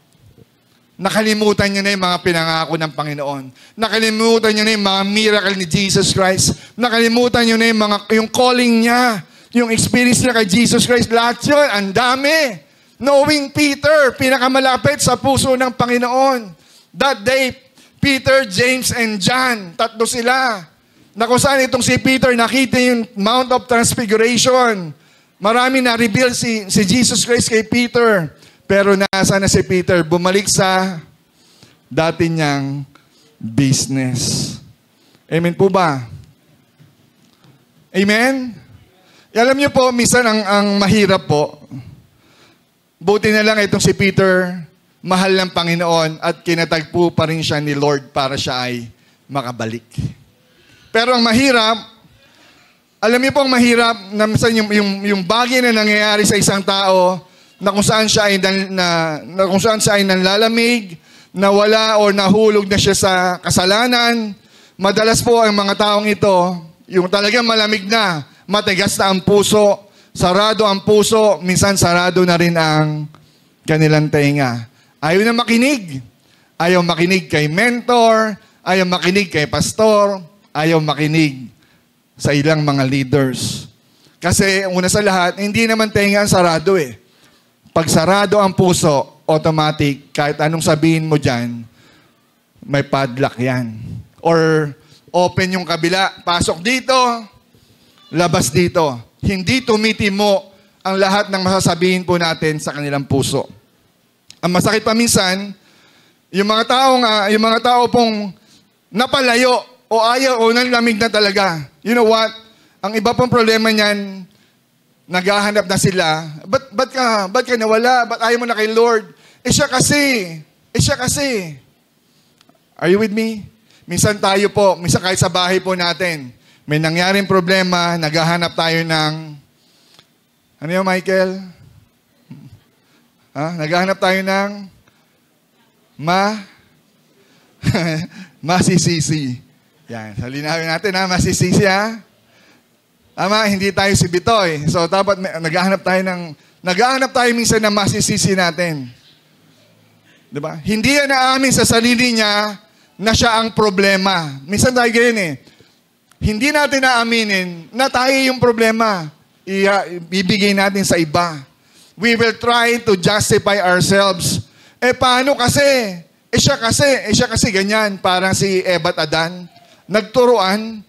Nakalimutan niya na yung mga pinangako ng Panginoon. Nakalimutan niya na yung mga miracle ni Jesus Christ. Nakalimutan niya na yung calling niya. Yung experience niya kay Jesus Christ. Lahat yun, ang dami. Knowing Peter, pinakamalapit sa puso ng Panginoon. That day, Peter, James, and John, 3 sila. Na kung saan itong si Peter, nakita yung Mount of Transfiguration. Marami na-reveal si Jesus Christ kay Peter. Pero nasa na si Peter? Bumalik sa dati niyang business. Amen po ba? Amen? Alam niyo po, minsan ang mahirap po, buti na lang itong si Peter, mahal ng Panginoon at kinatagpo pa rin siya ni Lord para siya ay makabalik. Pero ang mahirap, alam niyo po ang mahirap na minsan yung bagay na nangyayari sa isang tao na kung saan siya ay nanlalamig, nawala o nahulog na siya sa kasalanan. Madalas po ang mga taong ito, yung talagang malamig na, matigas na ang puso, sarado ang puso, minsan sarado na rin ang kanilang tenga. Ayaw na makinig. Ayaw makinig kay mentor, ayaw makinig kay pastor, ayaw makinig sa ilang mga leaders. Kasi una sa lahat, hindi naman tenga ang sarado eh. Pag sarado ang puso, automatic, kahit anong sabihin mo dyan, may padlock yan. Or open yung kabila, pasok dito, labas dito. Hindi tumitimo ang lahat ng masasabihin po natin sa kanilang puso. Ang masakit pa minsan, yung mga tao pong napalayo o ayaw o nanlamig na talaga. You know what? Ang iba pong problema niyan, naghahanap na sila. Ba't ka nawala? Ba't ayaw mo na kay Lord? Siya kasi. Are you with me? Minsan tayo po, minsan kahit sa bahay po natin, may nangyaring problema, naghahanap tayo ng, ano yun, Michael? Naghahanap tayo ng masisisi. Yan, salinawin natin masisisi Ama, hindi tayo si Bitoy. So, dapat naghahanap tayo minsan ng masisisi natin. Diba? Hindi yan naamin sa sarili niya na siya ang problema. Minsan tayo ganyan Hindi natin naaminin na tayo yung problema. Ibigay natin sa iba. We will try to justify ourselves. Paano kasi? Siya kasi ganyan. Parang si Eva at Adan. Nagturuan.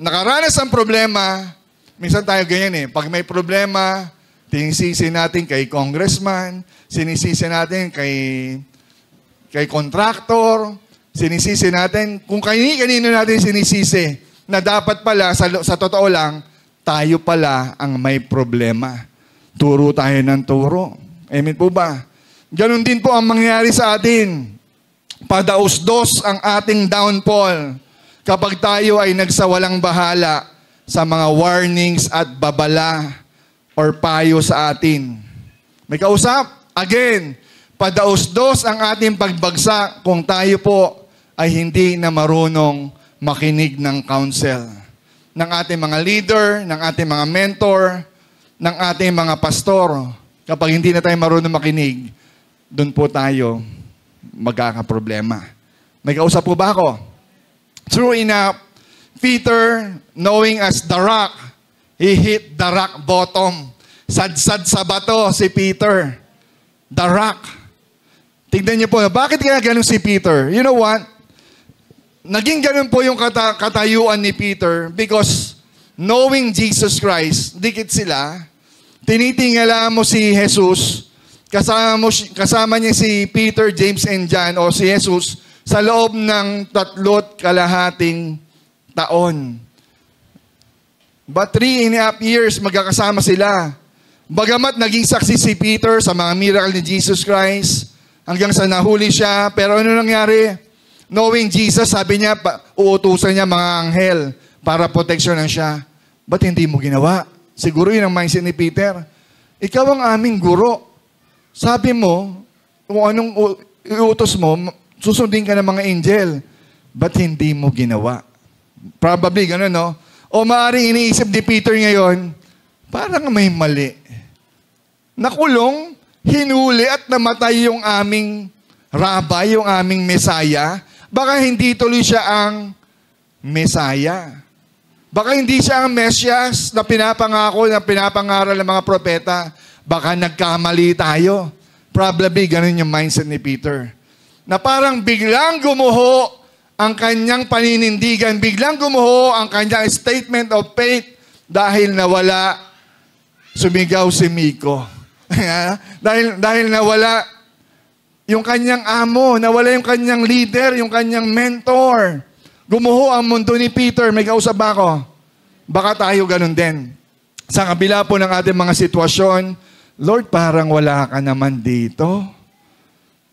Nakaranas ang problema, minsan tayo ganyan Pag may problema, sinisisi natin kay congressman, sinisisi natin kay contractor, sinisisi natin, kung kanino natin sinisisi, na dapat pala, sa totoo lang, tayo pala ang may problema. Turo tayo ng turo. Amen po ba? Ganon din po ang mangyayari sa atin. Padaos-dos ang ating downfall. Kapag tayo ay nagsawalang bahala sa mga warnings at babala or payo sa atin. May kausap? Again, padaos-dos ang ating pagbagsak kung tayo po ay hindi na marunong makinig ng counsel ng ating mga leader, ng ating mga mentor, ng ating mga pastor. Kapag hindi na tayo marunong makinig, doon po tayo magkakaproblema. May kausap po ba ako? True enough, Peter, knowing as the rock, he hit the rock bottom. Sad-sad sa bato si Peter. The rock. Tignan niyo po, bakit kaya ganun si Peter? You know what? Naging ganun po yung katayuan ni Peter because knowing Jesus Christ, dikit sila, tinitingala mo si Jesus, kasama niya si Peter, James, and John, o si Jesus, sa loob ng 3.5 taon. But 3.5 years, magkakasama sila. Bagamat naging saksi si Peter sa mga miracle ni Jesus Christ, hanggang sa nahuli siya, pero ano nangyari? Knowing Jesus, sabi niya, uutusan niya mga anghel para proteksyonan siya. Ba't hindi mo ginawa? Siguro yun ang mindset ni Peter. Ikaw ang aming guro. Sabi mo, kung anong iutos mo, susundin ka ng mga angel. Ba't hindi mo ginawa? Probably gano'n, no? O maaaring iniisip ni Peter ngayon, parang may mali. Nakulong, hinuli at namatay yung aming rabbi, yung aming Mesaya. Baka hindi tuloy siya ang Mesaya. Baka hindi siya ang Mesias na pinapangako, na pinapangaral ng mga propeta. Baka nagkamali tayo. Probably ganun yung mindset ni Peter. Na parang biglang gumuho ang kanyang paninindigan, biglang gumuho ang kanyang statement of faith dahil nawala, sumigaw si Miko. dahil nawala yung kanyang amo, nawala yung kanyang leader, yung kanyang mentor. Gumuho ang mundo ni Peter. May kausap ba ako? Baka tayo ganun din. Sa kabila po ng ating mga sitwasyon, Lord, parang wala ka naman dito.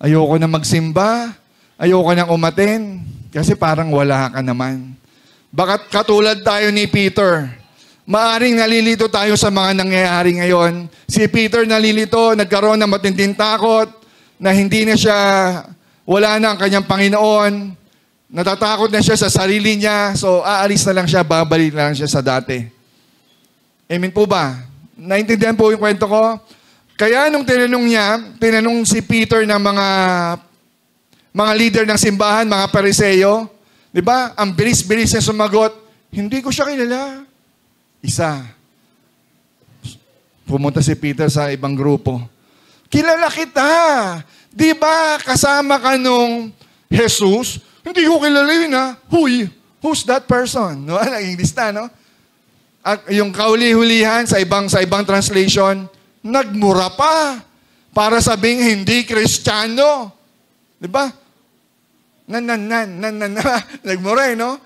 Ayoko na magsimba. Ayoko na umaten. Kasi parang wala ka naman. Baka katulad tayo ni Peter. Maaring nalilito tayo sa mga nangyayari ngayon. Si Peter nalilito, nagkaroon ng matinding takot, na hindi na siya, wala na ang kanyang Panginoon, natatakot na siya sa sarili niya, so aalis na lang siya, babalik na lang siya sa dati. Amen po ba? Naintindihan po yung kwento ko? Kaya nung tinanong si Peter ng mga leader ng simbahan, mga Pariseyo, di ba? Ang bilis-bilis niya sumagot, hindi ko siya kilala. Isa. Pumunta si Peter sa ibang grupo. Kilala kita. Di ba kasama ka nung Jesus? Hindi ko kilala yun, ha? Who's that person? No? Naging lista, no? At yung kauli-hulihan sa ibang translation, nagmura pa para sabing hindi Kristiyano. Di ba? Nagmura, no?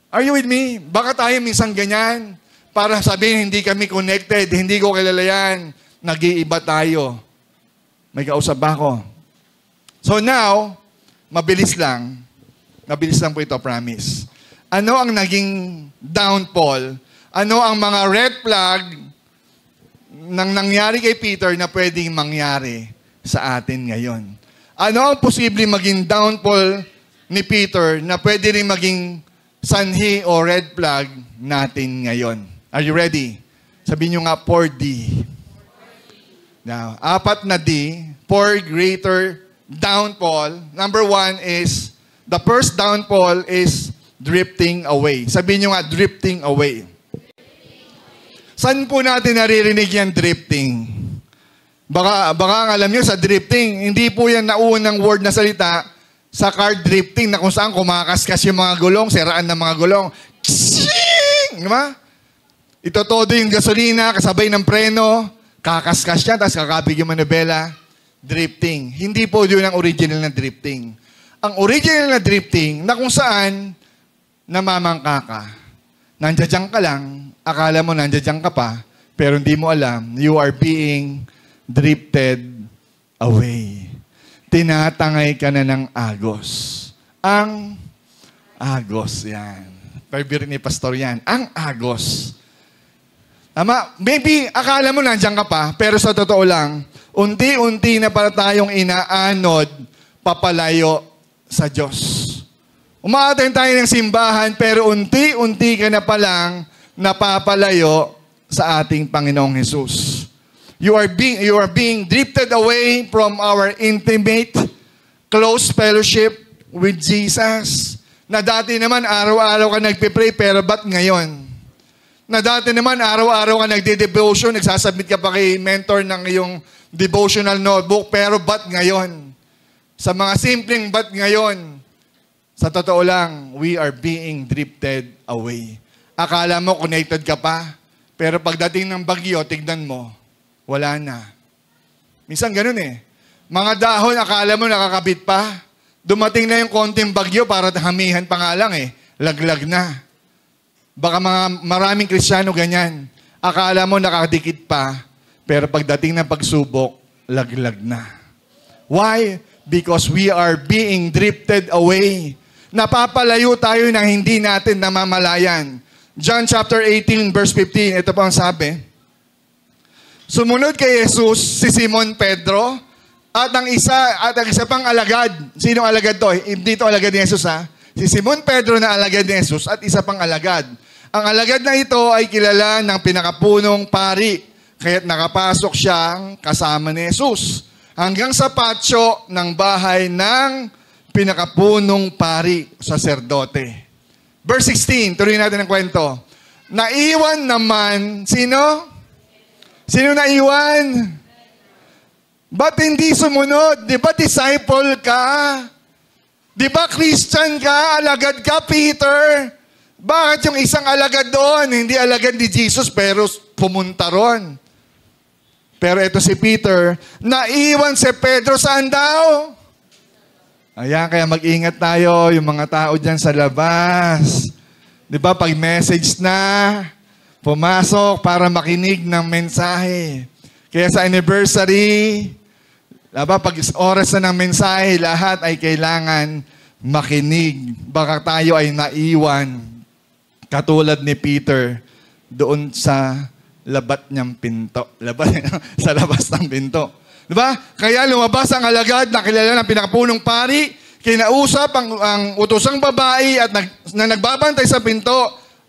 Are you with me? Baka tayo minsan ganyan para sabihin hindi kami connected, hindi ko kilala yan. Nag-iiba tayo. May kausap ba ako? So now, mabilis lang. Mabilis lang po ito, promise. Ano ang naging downfall? Ano ang mga red flag nang nangyari kay Peter na pwedeng mangyari sa atin ngayon? Ano ang posibleng maging downfall ni Peter na pwede rin maging sanhi o red flag natin ngayon? Are you ready? Sabihin nyo nga, 4D. Now, 4 na D, 4 greater downfall. Number 1 is, the first downfall is drifting away. Sabihin nyo nga, drifting away. Saan po natin naririnig yan, drifting? Baka alam nyo, sa drifting, hindi po yan naunang word na salita sa car drifting na kung saan kumakaskas yung mga gulong, siraan ng mga gulong. Ksing! Diba? Ito todo yung gasolina, kasabay ng preno, kakaskas siya, tapos kakabig yung manubela. Drifting. Hindi po yun ang original na drifting. Ang original na drifting, na kung saan namamangka ka. Nandiyan ka lang, akala mo nandiyan ka pa, pero hindi mo alam, you are being drifted away. Tinatangay ka na ng agos. Ang agos, yan. Favorite ni Pastor yan. Ang agos. Ama, maybe akala mo nandiyan ka pa, pero sa totoo lang, unti-unti na para tayong inaanod papalayo sa Diyos. Umaattend tayo ng simbahan, pero unti-unti ka na palang napapalayo sa ating Panginoong Hesus. You are being drifted away from our intimate close fellowship with Jesus. Na dati naman araw-araw ka nagpipray, pero ba't ngayon? Na dati naman araw-araw ka nagde-devotion, nagsasubmit ka pa kay mentor ng iyong devotional notebook, pero ba't ngayon? Sa mga simpleng ba't ngayon? Sa totoo lang, we are being drifted away. Akala mo connected ka pa, pero pagdating ng bagyo, tignan mo, wala na. Minsan ganun eh. Mga dahon, akala mo nakakabit pa. Dumating na yung konting bagyo para hamihan pa nga lang eh. Laglag na. Baka maraming Kristiyano ganyan. Akala mo nakadikit pa, pero pagdating ng pagsubok, laglag na. Why? Because we are being drifted away. Napapalayo tayo ng hindi natin namamalayan. John chapter 18 verse 15, ito po ang sabi. Sumunod kay Jesus si Simon Pedro at ang isa pang alagad. Sinong alagad to? Hindi to alagad ni Jesus ha. Si Simon Pedro na alagad ni Jesus at isa pang alagad. Ang alagad na ito ay kilala ng pinakapunong pari. Kaya't nakapasok siyang kasama ni Jesus hanggang sa patio ng bahay ng pinakapunong pari, saserdote. Verse 16, tuloy natin ang kwento. Naiwan naman, sino? Sino naiwan? Ba't hindi sumunod? Di ba disciple ka? Di ba Christian ka? Alagad ka, Peter? Bakit yung isang alagad doon? Hindi alagad ni Jesus, pero pumunta ron. Pero ito si Peter, naiwan si Pedro, saan daw? Ayan, kaya mag-ingat tayo, yung mga tao dyan sa labas. Di ba, pag message na, pumasok para makinig ng mensahe. Kaya sa anniversary, diba, pag oras na ng mensahe, lahat ay kailangan makinig. Baka tayo ay naiwan, katulad ni Peter, doon sa labat niyang pinto. Sa labas ng pinto. Diba? Kaya lumabas ang alagad na kilala ng pinakapunong pari, kinausap ang utosang babae at na nagbabantay sa pinto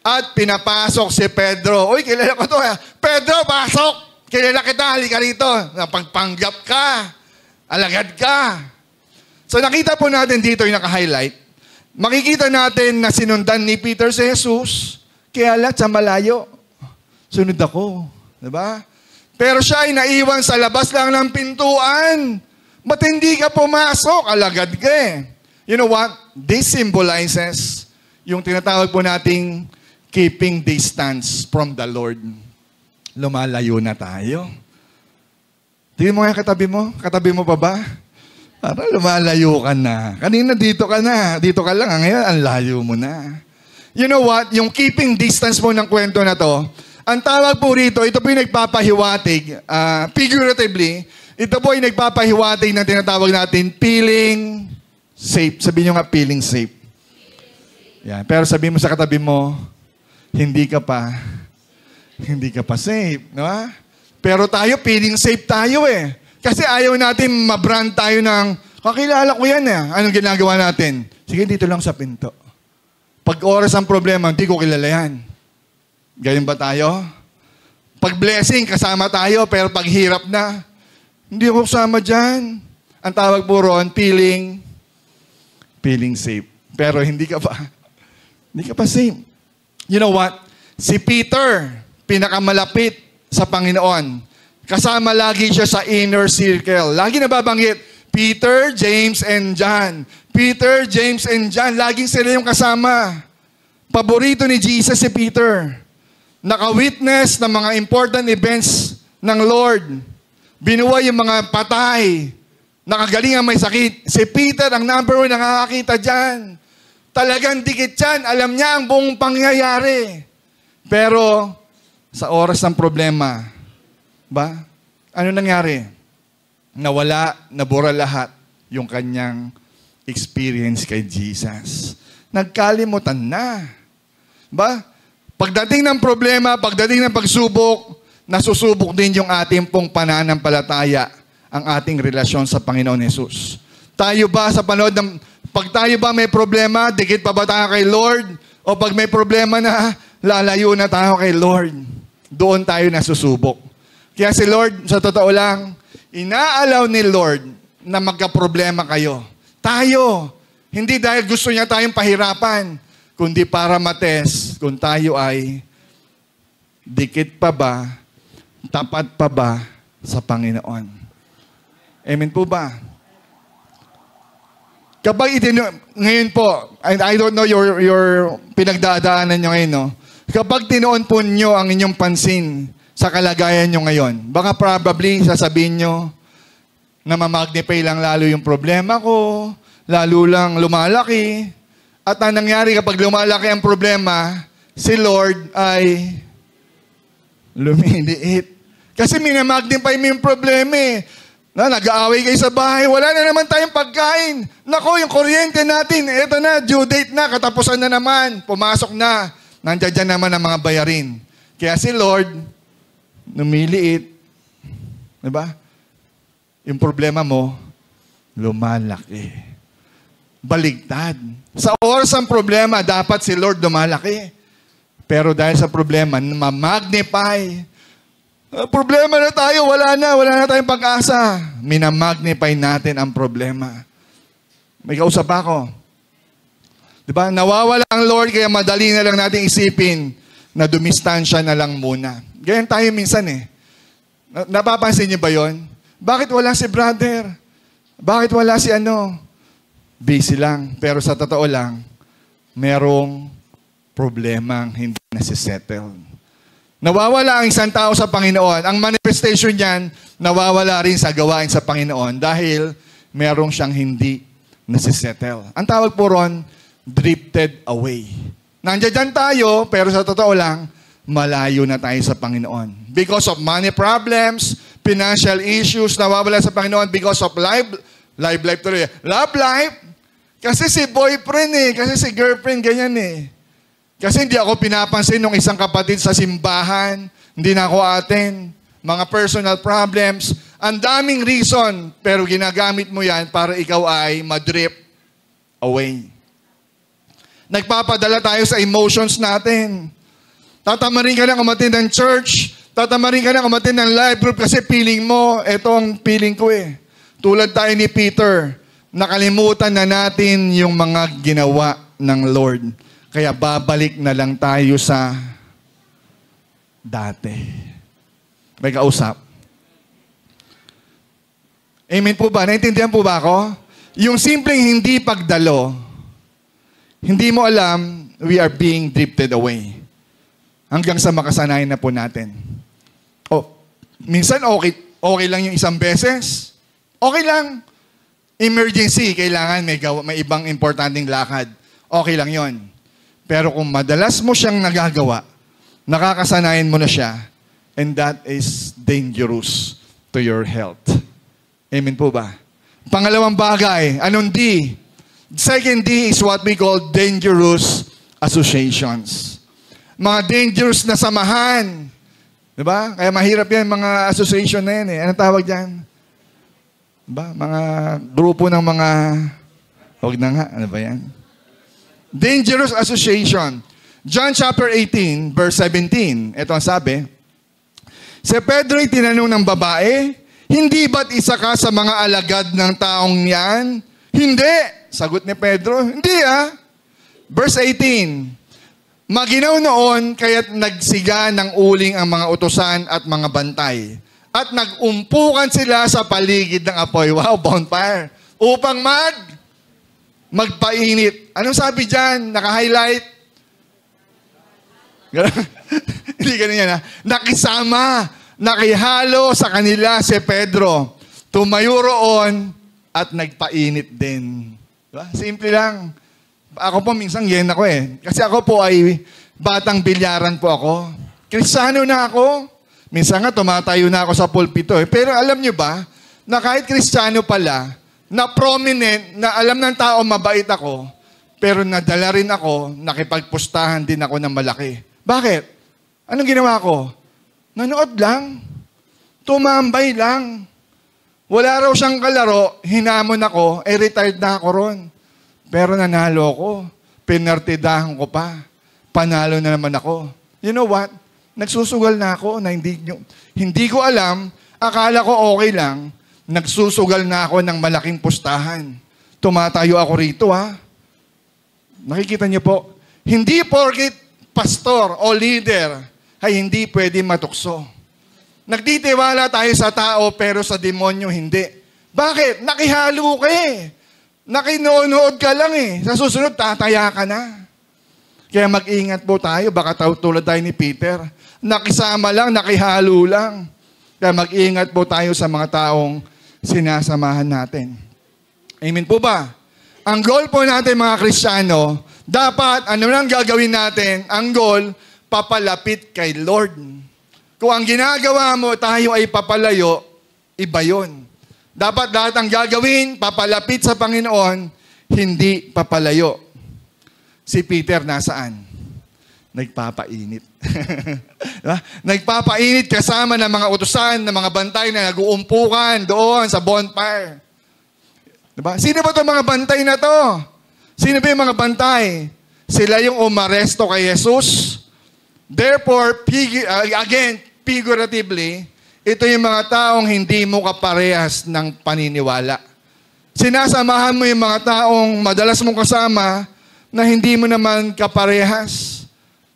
at pinapasok si Pedro. Uy, kilala ko to. Pedro, pasok! Kilala kita, halika rito. Napagpanggap ka. Alagad ka. So nakita po natin dito yung naka-highlight. Makikita natin na sinundan ni Peter si Jesus, kaya lang sa malayo. Sunod ako. Diba? Pero siya ay naiwan sa labas lang ng pintuan. Ba't hindi ka pumasok? Alagad ka eh. You know what? This symbolizes yung tinatawag po nating keeping distance from the Lord. Lumalayo na tayo. Tingnan mo nga katabi mo. Katabi mo pa ba? Para lumalayo ka na. Kanina dito ka na. Dito ka lang. Ngayon, ang layo mo na. You know what? Yung keeping distance mo ng kwento na to, ang tawag po rito, ito po yung nagpapahiwatig, figuratively, ito po yung nagpapahiwatig na tinatawag natin, feeling safe. Sabihin nyo nga, feeling safe. Yan. Pero sabihin mo sa katabi mo, hindi ka pa safe. No? Pero tayo, feeling safe tayo eh. Kasi ayaw natin mabrand tayo ng, kakilala ko yan eh. Anong ginagawa natin? Sige, dito lang sa pinto. Pag oras ang problema, hindi ko kilala yan. Ganyan ba tayo? Pag blessing, kasama tayo, pero pag hirap na, hindi ako kasama dyan. Ang tawag po roon, feeling safe. Pero hindi ka pa safe. You know what? Si Peter, pinakamalapit sa Panginoon. Kasama lagi siya sa inner circle. Lagi nababanggit, Peter, James, and John. Peter, James, and John. Laging sila yung kasama. Paborito ni Jesus si Peter. Naka-witness ng mga important events ng Lord. Binuhay yung mga patay. Nakagaling ang may sakit. Si Peter, ang number 1 nakakakita dyan. Talagang dikit yan. Alam niya ang buong pangyayari. Pero, sa oras ng problema, ba? Ano nangyari? Nawala, nabura lahat yung kanyang experience kay Jesus. Nagkalimutan na. Ba? Pagdating ng problema, pagdating ng pagsubok, nasusubok din yung ating pong pananampalataya, ang ating relasyon sa Panginoon Hesus. Tayo ba sa panood ng, pag tayo ba may problema, dikit pa ba tayo kay Lord? O pag may problema na, lalayo na tayo kay Lord? Doon tayo nasusubok. Kaya si Lord, sa totoo lang, inaalaw ni Lord na magka-problema kayo. Tayo. Hindi dahil gusto niya tayong pahirapan, kundi para matest kung tayo ay dikit pa ba, tapat pa ba sa Panginoon. Amen po ba? Kapag ngayon po, I don't know your pinagdadaanan nyo ngayon, no? Kapag tinuon po nyo ang inyong pansin sa kalagayan nyo ngayon, baka probably sasabihin nyo na mamagnify lang lalo yung problema ko, lalo lang lumalaki. At ang nangyari kapag lumalaki ang problema, si Lord ay lumiliit. Kasi minamagnify mo yung problema eh. Nag-aaway kayo sa bahay, wala na naman tayong pagkain. Nako, yung kuryente natin, eto na, due date na, katapusan na naman, pumasok na. Nandiyan dyan naman ang mga bayarin. Kaya si Lord, lumiliit. Diba? Yung problema mo, lumalaki. Baligtad. Sa oras ng problema, dapat si Lord lumalaki. Pero dahil sa problema, mamagnify. Problema na tayo, wala na tayong pag-asa. Minamagnify natin ang problema. May kausap ako. Diba? Nawawala ang Lord, kaya madali na lang natin isipin na dumistansya na lang muna. Ganyan tayo minsan eh. Napapansin niyo ba yon? Bakit wala si brother? Bakit wala si ano? Busy lang. Pero sa totoo lang, merong problemang hindi nasisettle. Nawawala ang isang tao sa Panginoon. Ang manifestation niyan, nawawala rin sa gawain sa Panginoon dahil merong siyang hindi nasisettle. Ang tawag po ron, drifted away. Nandiyan tayo, pero sa totoo lang, malayo na tayo sa Panginoon. Because of money problems, financial issues, nawawala sa Panginoon because of love life. Kasi si boyfriend eh, kasi si girlfriend, ganyan eh. Kasi hindi ako pinapansin ng isang kapatid sa simbahan, hindi na ako atin, mga personal problems, ang daming reason, pero ginagamit mo yan para ikaw ay madrip away. Nagpapadala tayo sa emotions natin. Tatamarin ka na umatin ng church, tatamarin ka na umatin ng live group kasi feeling mo, eto ang feeling ko eh. Tulad tayo ni Peter, nakalimutan na natin yung mga ginawa ng Lord. Kaya babalik na lang tayo sa dati. May kausap. Amen po ba? Naintindihan po ba ako? Yung simpleng hindi pagdalo, hindi mo alam, we are being drifted away. Hanggang sa makasanayan na po natin. Minsan okay lang yung isang beses. Okay lang. Emergency, kailangan may ibang importanteng lakad. Okay lang yon. Pero kung madalas mo siyang nagagawa, nakakasanayan mo na siya, and that is dangerous to your health. Amen po ba? Pangalawang bagay, anong D? Second D is what we call dangerous associations. Mga dangerous na samahan. Diba? Kaya mahirap yan, mga association na yan eh. Anong tawag dyan? Diba? Mga grupo ng mga, huwag na nga, ano ba yan? Dangerous association. John chapter 18, verse 17. Ito ang sabi. Si Pedro'y tinanong ng babae, hindi ba't isa ka sa mga alagad ng taong yan? Hindi. Sagot ni Pedro, hindi ah. Verse 18. Maginaw noon, kaya't nagsiga ng uling ang mga utusan at mga bantay. At nagumpukan sila sa paligid ng apoy. Wow, bonfire. Upang magpainit. Anong sabi dyan? Naka-highlight? Hindi ganun yan ha. Nakisama, nakihalo sa kanila si Pedro. Tumayo roon at nagpainit din. Diba? Simple lang. Ako po minsan yen ako eh. Kasi ako po ay batang bilyaran po ako. Kristiyano na ako. Minsan nga tumatayo na ako sa pulpito eh. Pero alam nyo ba, na kahit Kristiyano pala, na prominent, na alam ng tao mabait ako, pero nadala rin ako, nakipagpustahan din ako ng malaki. Bakit? Anong ginawa ko? Nanood lang. Tumambay lang. Wala raw siyang kalaro, hinamon ako, retired na ako ron. Pero nanalo ako. Pinartidahan ko pa. Panalo na naman ako. You know what? Nagsusugal na ako na hindi ko alam, akala ko okay lang, nagsusugal na ako ng malaking pustahan. tumatayo ako rito, ha? Nakikita niyo po, hindi porket pastor o leader ay hindi pwede matukso. Nagtitiwala tayo sa tao pero sa demonyo hindi. Bakit? Nakihalo ka eh. Nakinonood ka lang eh. Sa susunod, tataya ka na. Kaya mag-ingat po tayo. Baka tulad tayo ni Peter. Nakisama lang, nakihalo lang. Kaya mag-ingat po tayo sa mga taong sinasamahan natin. Amen po ba? Ang goal po natin mga Kristiyano, dapat ano lang gagawin natin? Ang goal, papalapit kay Lord. Kung ang ginagawa mo, tayo ay papalayo, iba yun. Dapat lahat ang gagawin, papalapit sa Panginoon, hindi papalayo. Si Peter nasaan? Nagpapainit. Diba? Nagpapainit kasama ng mga utusan, ng mga bantay na nag-uumpukan doon sa bonfire. Diba? Sino ba itong mga bantay na to? Sino ba yung mga bantay? Sila yung umaresto kay Jesus. Therefore, again, figuratively, ito yung mga taong hindi mo kaparehas ng paniniwala. Sinasamahan mo yung mga taong madalas mong kasama na hindi mo naman kaparehas.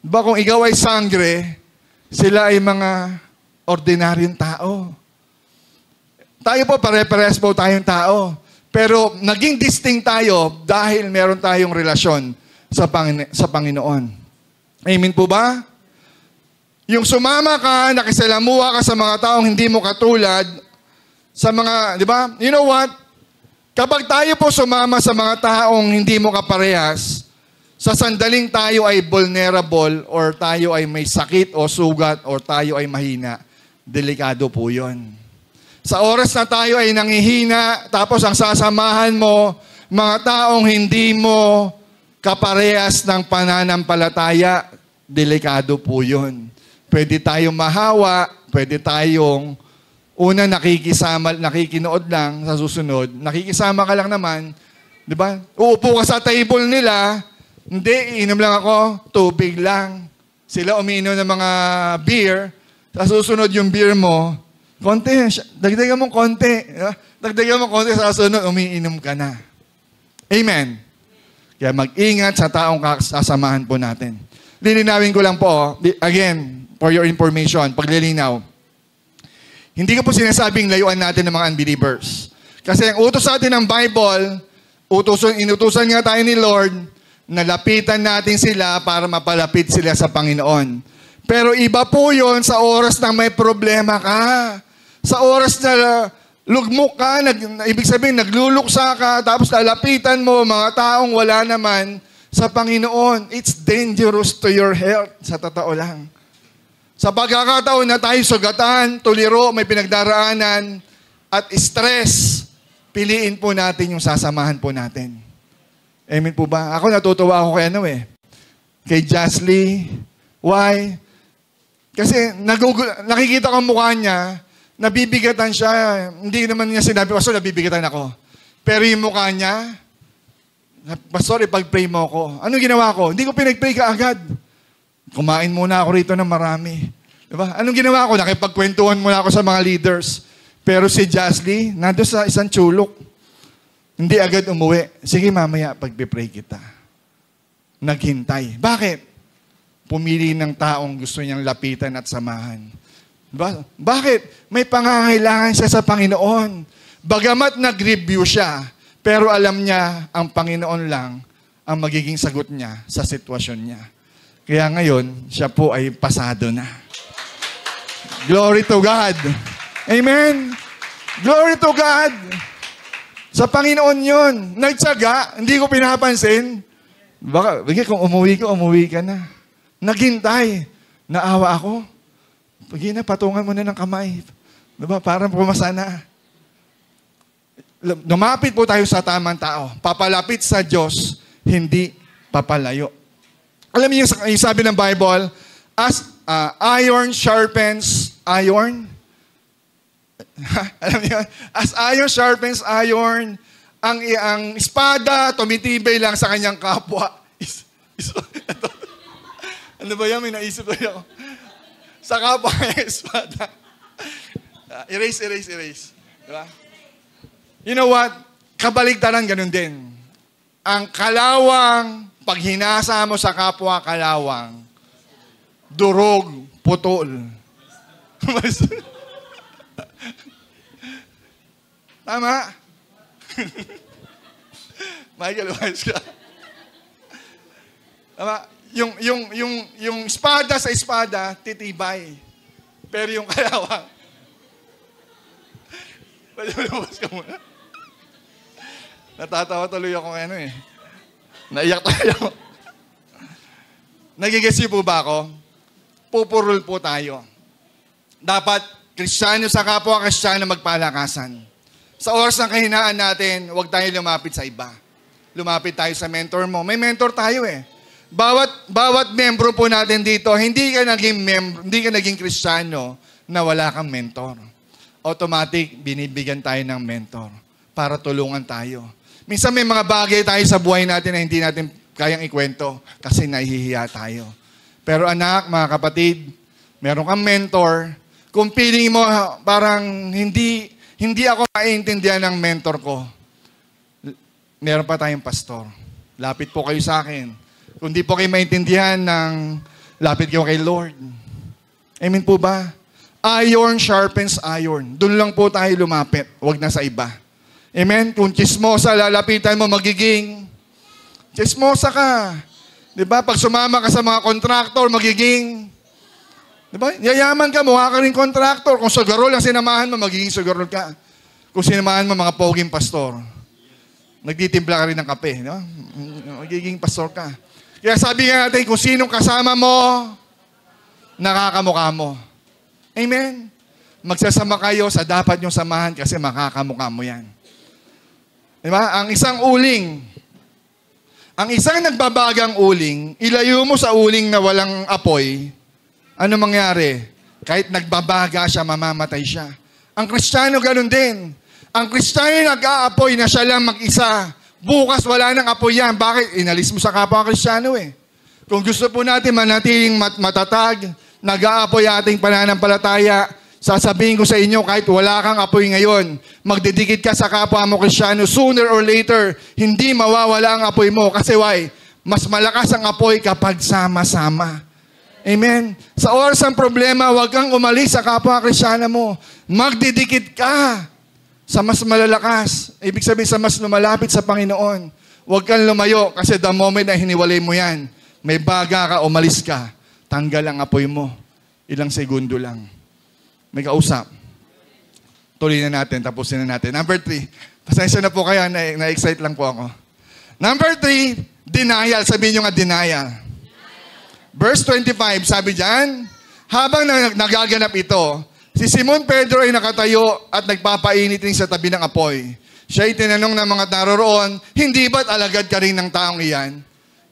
Diba kung ikaw ay sangre, sila ay mga ordinaryong tao. Tayo po, pare-parehas po tayong tao. Pero naging distinct tayo dahil meron tayong relasyon sa Panginoon. Amen po ba? Yung sumama ka, nakisalamuha ka sa mga taong hindi mo katulad, sa mga, di ba? You know what? Kapag tayo po sumama sa mga taong hindi mo kaparehas, sa sandaling tayo ay vulnerable or tayo ay may sakit o sugat or tayo ay mahina, delikado po yun. Sa oras na tayo ay nangihina, tapos ang sasamahan mo, mga taong hindi mo kaparehas ng pananampalataya, delikado po yun. Pwede tayong mahawa, pwede tayong una nakikinood lang sa susunod, nakikisama ka lang naman, di ba? Uupo ka sa table nila, hindi, inom lang ako, tubig lang. Sila umiinom ng mga beer, sa susunod yung beer mo, konti, dagdagan mong konti. Dagdagan mong konti, sa sunod, umiinom ka na. Amen. Kaya mag-ingat sa taong sasamahan po natin. Lilinawin ko lang po, again, for your information, paglilinaw. Hindi ko po sinasabing layuan natin ng mga unbelievers. Kasi ang utos sa atin ng Bible, inutusan nga tayo ni Lord, nalapitan natin sila para mapalapit sila sa Panginoon. Pero iba po yun sa oras na may problema ka. Sa oras na lugmok ka, ibig sabihin nagluluksa ka, tapos lalapitan mo mga taong wala naman sa Panginoon. It's dangerous to your health, sa totoo lang. Sa pagkakataon na tayo sugatan, tuliro, may pinagdaraanan, at stress, piliin po natin yung sasamahan po natin. Amen po ba? Ako natutuwa ako kay Jasly. Why? Kasi nakikita ko ang mukha niya, nabibigatan siya. Hindi naman niya sinabi, Pastor, nabibigatan ako. Pero yung mukha niya, Pastor, ipag-pray mo ako. Anong ginawa ko? Hindi ko pinag-pray ka agad. Kumain muna ako rito ng marami. Diba? Anong ginawa ko? Nakipagkwentuhan muna ako sa mga leaders. Pero si Jasly, nandun sa isang tsulok. Hindi agad umuwi. Sige, mamaya, pag-pray kita. Naghintay. Bakit? Pumili ng taong gusto niyang lapitan at samahan. Bakit? May pangangailangan siya sa Panginoon. Bagamat nag-review siya, pero alam niya ang Panginoon lang ang magiging sagot niya sa sitwasyon niya. Kaya ngayon, siya po ay pasado na. Glory to God. Amen? Glory to God. Sa Panginoon yun. Nagtsaga, hindi ko pinapansin. Baka, kung umuwi ka na. Naghintay. Naawa ako. Pagi na, patungan mo na ng kamay. Diba? Parang pumasa na. Lumapit po tayo sa tamang tao. Papalapit sa Diyos, hindi papalayo. Alam niyo yung sabi ng Bible, as iron sharpens iron. Alam niyo, as iron sharpens iron, ang espada tumitibay lang sa kanyang kapwa. Ano ba yan? May naisip tayo. Sa kapwa yung espada. Erase. Diba? You know what? kabaligtaran, ganun din. Ang kalawang, pag hinasa mo sa kapwa kalawang, durog, putol. Tama? Michael, wise ka. Tama? Yung espada sa espada, titibay. Pero yung kalawang, lumabas ka muna. Natatawa tuloy ako ano eh. Naiyak tayo. Nagigesi po ba ako? Pupurol po tayo. Dapat, Kristiyano sa kapwa Kristiyano magpalakasan. Sa oras ng kahinaan natin, huwag tayo lumapit sa iba. Lumapit tayo sa mentor mo. May mentor tayo eh. Bawat membro po natin dito, hindi ka naging Kristiyano na wala kang mentor. Automatic, binibigyan tayo ng mentor para tulungan tayo. Minsan may mga bagay tayo sa buhay natin na hindi natin kayang ikwento kasi nahihiya tayo. Pero anak, mga kapatid, meron kang mentor. Kung feeling mo parang hindi ako maiintindihan ng mentor ko, meron pa tayong pastor. Lapit po kayo sa akin. Kung di po kayo maintindihan lapit kayo kay Lord. Amen po ba? Iron sharpens iron. Doon lang po tayo lumapit. Huwag na sa iba. Amen? Kung chismosa, lalapitan mo, magiging chismosa ka. Diba? Pag sumama ka sa mga contractor, magiging, diba? Yayaman ka, mukha ka rin contractor. Kung sugarol ang sinamahan mo, magiging sugarol ka. Kung sinamahan mo mga poging pastor, nagtitimpla ka rin ng kape. Diba? Magiging pastor ka. Kaya sabi nga natin, kung sinong kasama mo, nakakamukha mo. Amen? Magsasama kayo sa dapat nyong samahan kasi makakamukha mo yan. Diba? Ang isang nagbabagang uling, ilayo mo sa uling na walang apoy, ano mangyari? Kahit nagbabaga siya, mamamatay siya. Ang Kristiyano ganun din. Ang Kristiyano nag-aapoy na siya lang mag-isa. Bukas wala nang apoy yan. Bakit? Inalis mo sa kapwa Kristiyano eh. Kung gusto po natin manatiling matatag, nag-aapoy ating pananampalataya, sasabihin ko sa inyo, kahit wala kang apoy ngayon, magdidikit ka sa kapwa mo Kristiyano, sooner or later, hindi mawawala ang apoy mo. Kasi why? Mas malakas ang apoy kapag sama-sama. Amen? Sa oras ng problema, huwag kang umalis sa kapwa Kristiyano mo. Magdidikit ka sa mas malalakas. Ibig sabihin sa mas lumalapit sa Panginoon. Huwag kang lumayo kasi the moment na hiniwalay mo yan, may baga ka, umalis ka, tanggal ang apoy mo. Ilang segundo lang. May kausap. Tuloy na natin, tapusin na natin. Number 3. Pasensya na po kayo, na-excite lang po ako. Number 3, denial. Sabihin nyo nga, denial. Verse 25, sabi dyan, habang nagaganap ito, si Simon Pedro ay nakatayo at nagpapainit rin sa tabi ng apoy. Siya ay tinanong ng mga naroroon, hindi ba't alagad ka rin ng taong iyan?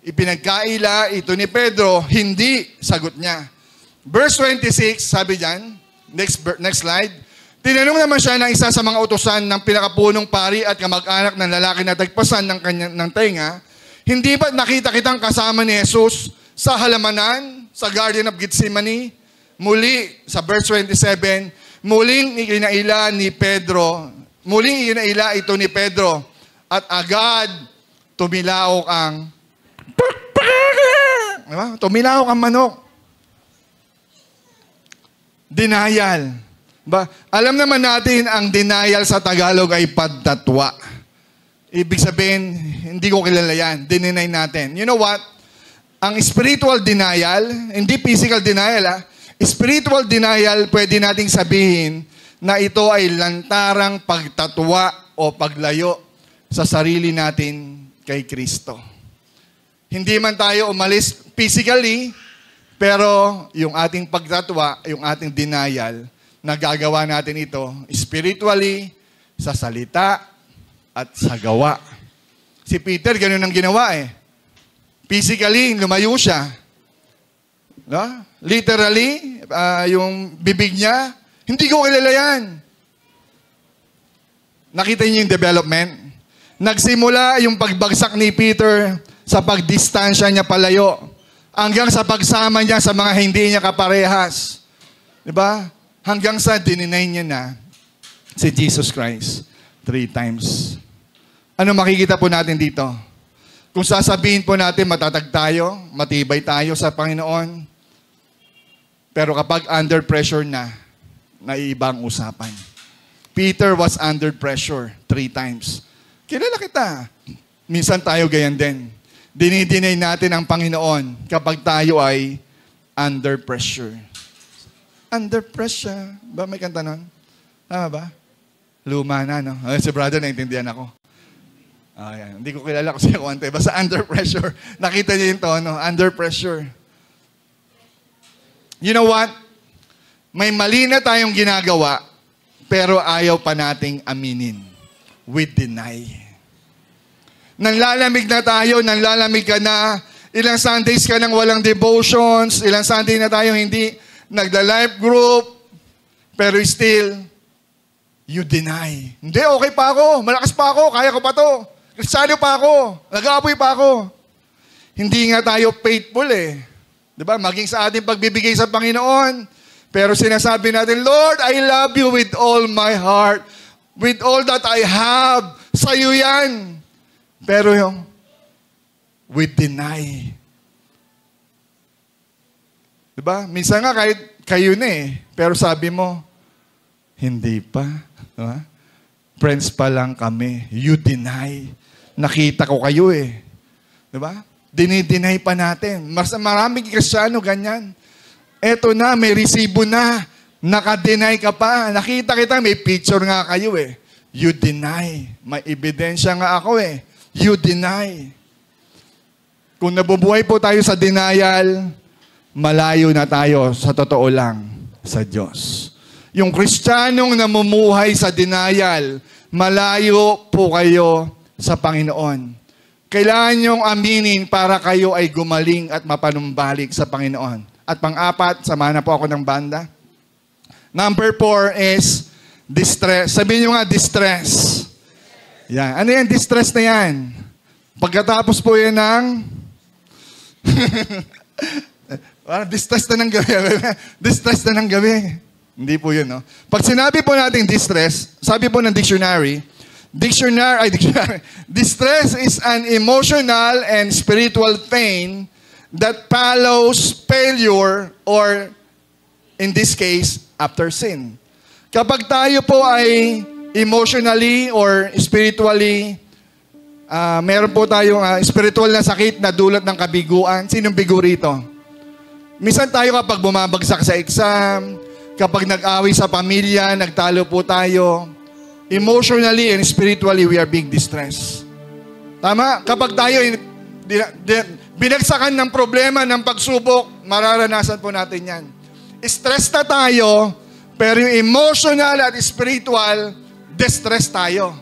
Ipinagkaila ito ni Pedro, hindi, sagot niya. Verse 26, sabi dyan, next slide. Tinanong naman siya ng isa sa mga utusan ng pinakapunong pari at kamag-anak ng lalaki na tagpasan ng tenga, hindi ba't nakita kitang kasama ni Jesus sa halamanan, sa Garden of Gethsemane? Muli, sa verse 27, muling ikinaila ito ni Pedro at agad tumilaok ang diba? Tumilaok ang manok. Denial. Ba? Alam naman natin ang denial sa Tagalog ay pagtatwa. Ibig sabihin, hindi ko kilala yan. Dininay natin. You know what? Ang spiritual denial, hindi physical denial, spiritual denial, pwede nating sabihin na ito ay lantarang pagtatwa o paglayo sa sarili natin kay Kristo. Hindi man tayo umalis physically, pero yung ating pagtatwa, yung ating denial, nagagawa natin ito spiritually, sa salita, at sa gawa. Si Peter, ganun ang ginawa eh. Physically, lumayo siya. No? Literally, yung bibig niya, hindi ko kilala yan. Nakita niyo yung development? Nagsimula yung pagbagsak ni Peter sa pagdistansya niya palayo hanggang sa pagsama niya sa mga hindi niya kaparehas. Diba? Hanggang sa dininay niya na si Jesus Christ 3 times. Ano makikita po natin dito? Kung sasabihin po natin matatag tayo, matibay tayo sa Panginoon, pero kapag under pressure na, naiiba ang usapan. Peter was under pressure 3 times. Kilala kita. Minsan tayo ganyan din. Dinidinay natin ang Panginoon kapag tayo ay under pressure. Under pressure. Ba may kanta nun? Tama ba? Luma na, no? Ay, si brother, naintindihan ako. Ayan. Hindi ko kilala kung siya kante. Basta under pressure. Nakita niyo yung tono. Under pressure. You know what? May mali na tayong ginagawa, pero ayaw pa nating aminin. We deny. Nanlalamig na tayo, nanlalamig ka na. Ilang Sundays ka nang walang devotions, ilang Sunday na tayo hindi nagda-life group, pero still, you deny. Hindi, okay pa ako, malakas pa ako, kaya ko pa to. Kristyano pa ako, nag-aapoy pa ako. Hindi nga tayo faithful eh. Diba? Maging sa ating pagbibigay sa Panginoon. Pero sinasabi natin, Lord, I love you with all my heart. With all that I have. Sa'yo yan. Pero yung, we deny. Diba? Minsan nga kahit kayo na eh. Pero sabi mo, hindi pa. Diba? Friends pa lang kami. You deny. Nakita ko kayo eh. Diba? Dinideny pa natin. Maraming Kristiyano ganyan. Eto na, may resibo na. Naka-deny ka pa. Nakita kita, may picture nga kayo eh. You deny. May ebidensya nga ako eh. You deny. Kung nabubuhay po tayo sa denial, malayo na tayo sa totoo lang sa Diyos. Yung Kristiyanong namumuhay sa denial, malayo po kayo sa Panginoon. Kailangan niyong aminin para kayo ay gumaling at mapanumbalik sa Panginoon. At pang-apat, samahan na po ako ng banda. Number 4 is distress. Sabihin niyo nga, distress. Yan. Ano yan? Distress na yan. Pagkatapos po yan ng... distress na ng gabi. Distress na ng gabi. Hindi po yun, no? Pag sinabi po natin distress, sabi po ng dictionary, distress is an emotional and spiritual pain that follows failure or, in this case, after sin. Kapag tayo po ay emotionally or spiritually, meron po tayong spiritual na sakit na dulot ng kabiguan. Sinong bigo rito? Minsan tayo kapag bumabagsak sa exam, kapag nag-away sa pamilya, nagtalo po tayo, emotionally and spiritually, we are being distressed. Tama? Kapag tayo binagsakan ng problema, ng pagsubok, mararanasan po natin yan. Stress na tayo, pero yung emotional at spiritual, distress tayo.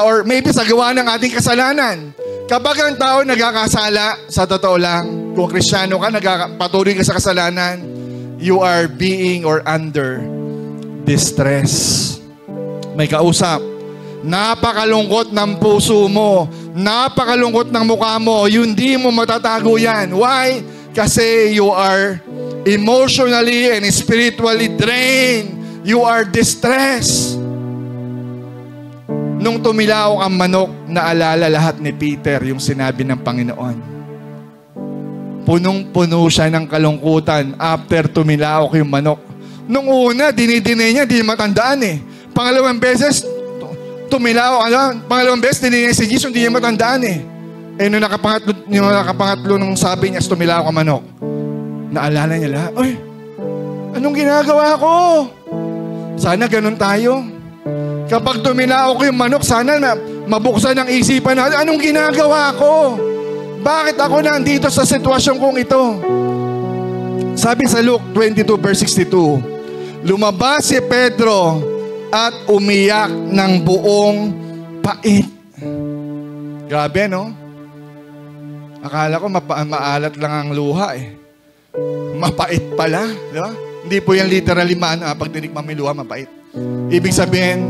Or maybe sa gawa ng ating kasalanan. Kapag ang tao nagkakasala, sa totoo lang, kung Kristiyano ka, patuloy ka sa kasalanan, you are being or under distress. May kausap. Napakalungkot ng puso mo. Napakalungkot ng mukha mo. Hindi mo matatago yan. Why? Kasi you are emotionally and spiritually drained. You are distressed. Nung tumilaw ang manok, naalala lahat ni Peter yung sinabi ng Panginoon. Punong-puno siya ng kalungkutan after tumilaw yung manok. Nung una, dinidinay niya, di matandaan eh. Pangalawang beses, pangalawang beses, dinidinay si Jesus, hindi niya matandaan eh. Nung nakapangatlo nung sabi niya, tumilaw ka manok, naalala niya lahat, ay, anong ginagawa ko? Sana ganun tayo. Kapag tumilaw ko yung manok, sana mabuksan ang isipan natin, anong ginagawa ko? Bakit ako nandito sa sitwasyon kong ito? Sabi sa Luke 22 verse 62, lumabas si Pedro at umiyak ng buong pait. Grabe, no? Akala ko maalat lang ang luha eh. Mapait pala, di ba? Hindi po yan literally pag tinikman mo yung luha, mapait. Ibig sabihin,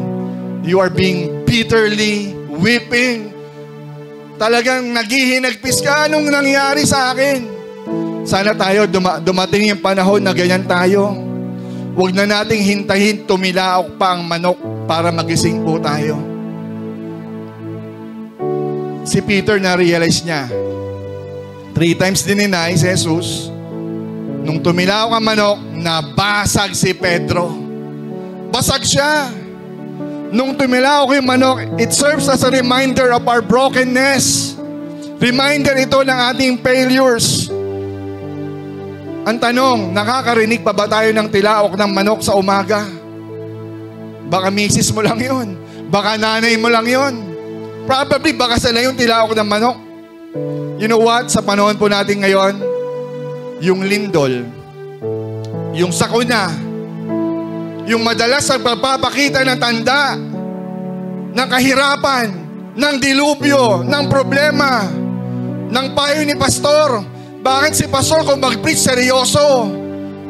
you are being bitterly weeping. Talagang naghihinagpis ka, anong nangyari sa akin? Sana tayo dumating yung panahon na ganyan tayo. Huwag na nating hintahin tumilaok pa ang manok para magising po tayo. si Peter na-realize niya. 3 times dininay si Jesus. Nung tumilaok ang manok, nabasag si Pedro. Basag siya. Nung tumilaok yung manok, it serves as a reminder of our brokenness. Reminder ito ng ating failures. Ang tanong, nakakarinig pa ba tayo ng tilaok ng manok sa umaga? Baka misis mo lang yun. Baka nanay mo lang yun. Probably baka sila yung tilaok ng manok. You know what? Sa panahon po natin ngayon, yung lindol, yung sakuna, yung madalas nagpapakita ng tanda, ng kahirapan, ng dilubyo, ng problema, ng payo ni pastor. Bakit si pastor kung mag-preach seryoso?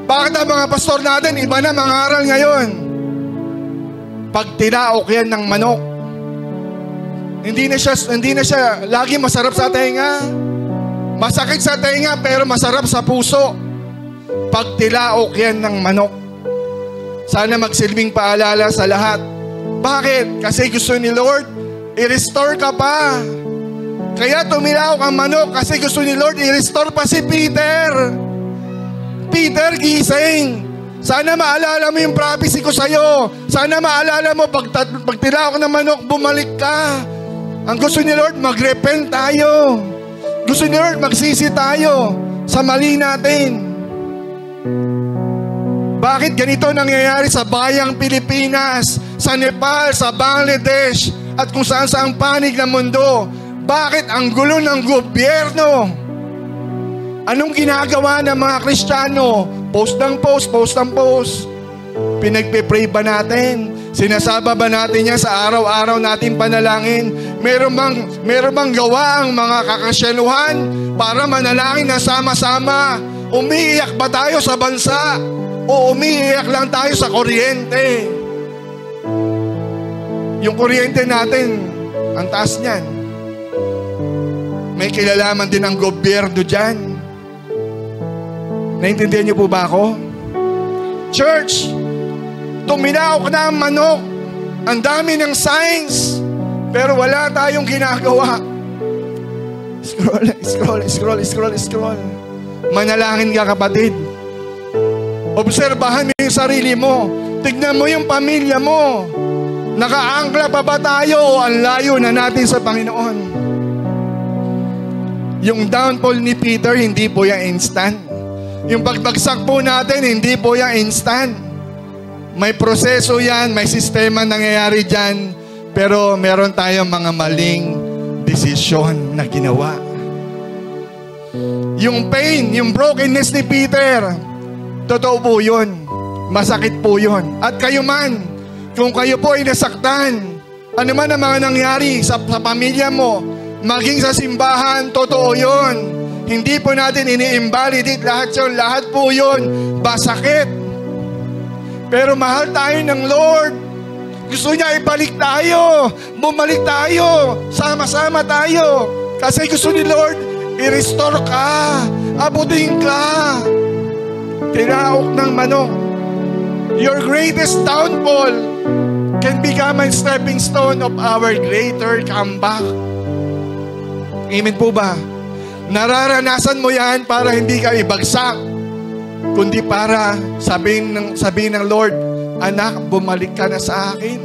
Bakit ang mga pastor natin iba na mangaral ngayon? Pag tilaok yan ng manok, hindi na siya lagi masarap sa tenga. Masakit sa tenga pero masarap sa puso. Pag tilaok yan ng manok, sana magsilbing paalala sa lahat. Bakit? Kasi gusto ni Lord, i-restore ka pa. Kaya tumilaok ang manok kasi gusto ni Lord i-restore pa si Peter. Peter, gising. Sana maalala mo yung prophecy ko sa'yo. Sana maalala mo pag tilaok ng manok, bumalik ka. Ang gusto ni Lord, mag-repent tayo. Gusto ni Lord, magsisi tayo sa mali natin. Bakit ganito nangyayari sa bayang Pilipinas, sa Nepal, sa Bangladesh, at kung saan sa ang panig ng mundo? Bakit ang gulo ng gobyerno? Anong ginagawa ng mga Kristiyano? Post ng post, post ng post. Pinagpe-pray ba natin? Sinasaba ba natin yan sa araw-araw natin panalangin? Meron bang gawa ang mga kakasyanuhan para manalangin na sama-sama? Umiiyak ba tayo sa bansa? O umiiyak lang tayo sa kuryente? Yung kuryente natin, ang taas niyan. May kilalaman din ang gobyerno dyan. Naintindihan niyo po ba ako? Church, tuminaok na ang manok. Ang dami ng signs, pero wala tayong ginagawa. Scroll. Manalangin ka, kapatid. Obserbahan mo yung sarili mo. Tignan mo yung pamilya mo. Nakaangkla pa ba tayo o ang layo na natin sa Panginoon? Yung downfall ni Peter, hindi po yung instant. Yung pagbagsak po natin, hindi po yung instant. May proseso yan, may sistema nangyayari dyan, pero meron tayong mga maling desisyon na ginawa. Yung pain, yung brokenness ni Peter, totoo po yun. Masakit po yun. At kayo man, kung kayo po ay nasaktan, ano man ang mga nangyari sa pamilya mo, maging sa simbahan, totoo yun. Hindi po natin ini-invalidate lahat yun. Lahat po yun, basakit. Pero mahal tayo ng Lord. Gusto niya ibalik tayo. Bumalik tayo. Sama-sama tayo. Kasi gusto ni Lord, i-restore ka. Abutin ka. Tilaok ng manok. Your greatest downfall can become a stepping stone of our greater comeback. Amen po ba? Nararanasan mo yan para hindi ka ibagsak, kundi para sabihin ng Lord, anak, bumalik ka na sa akin.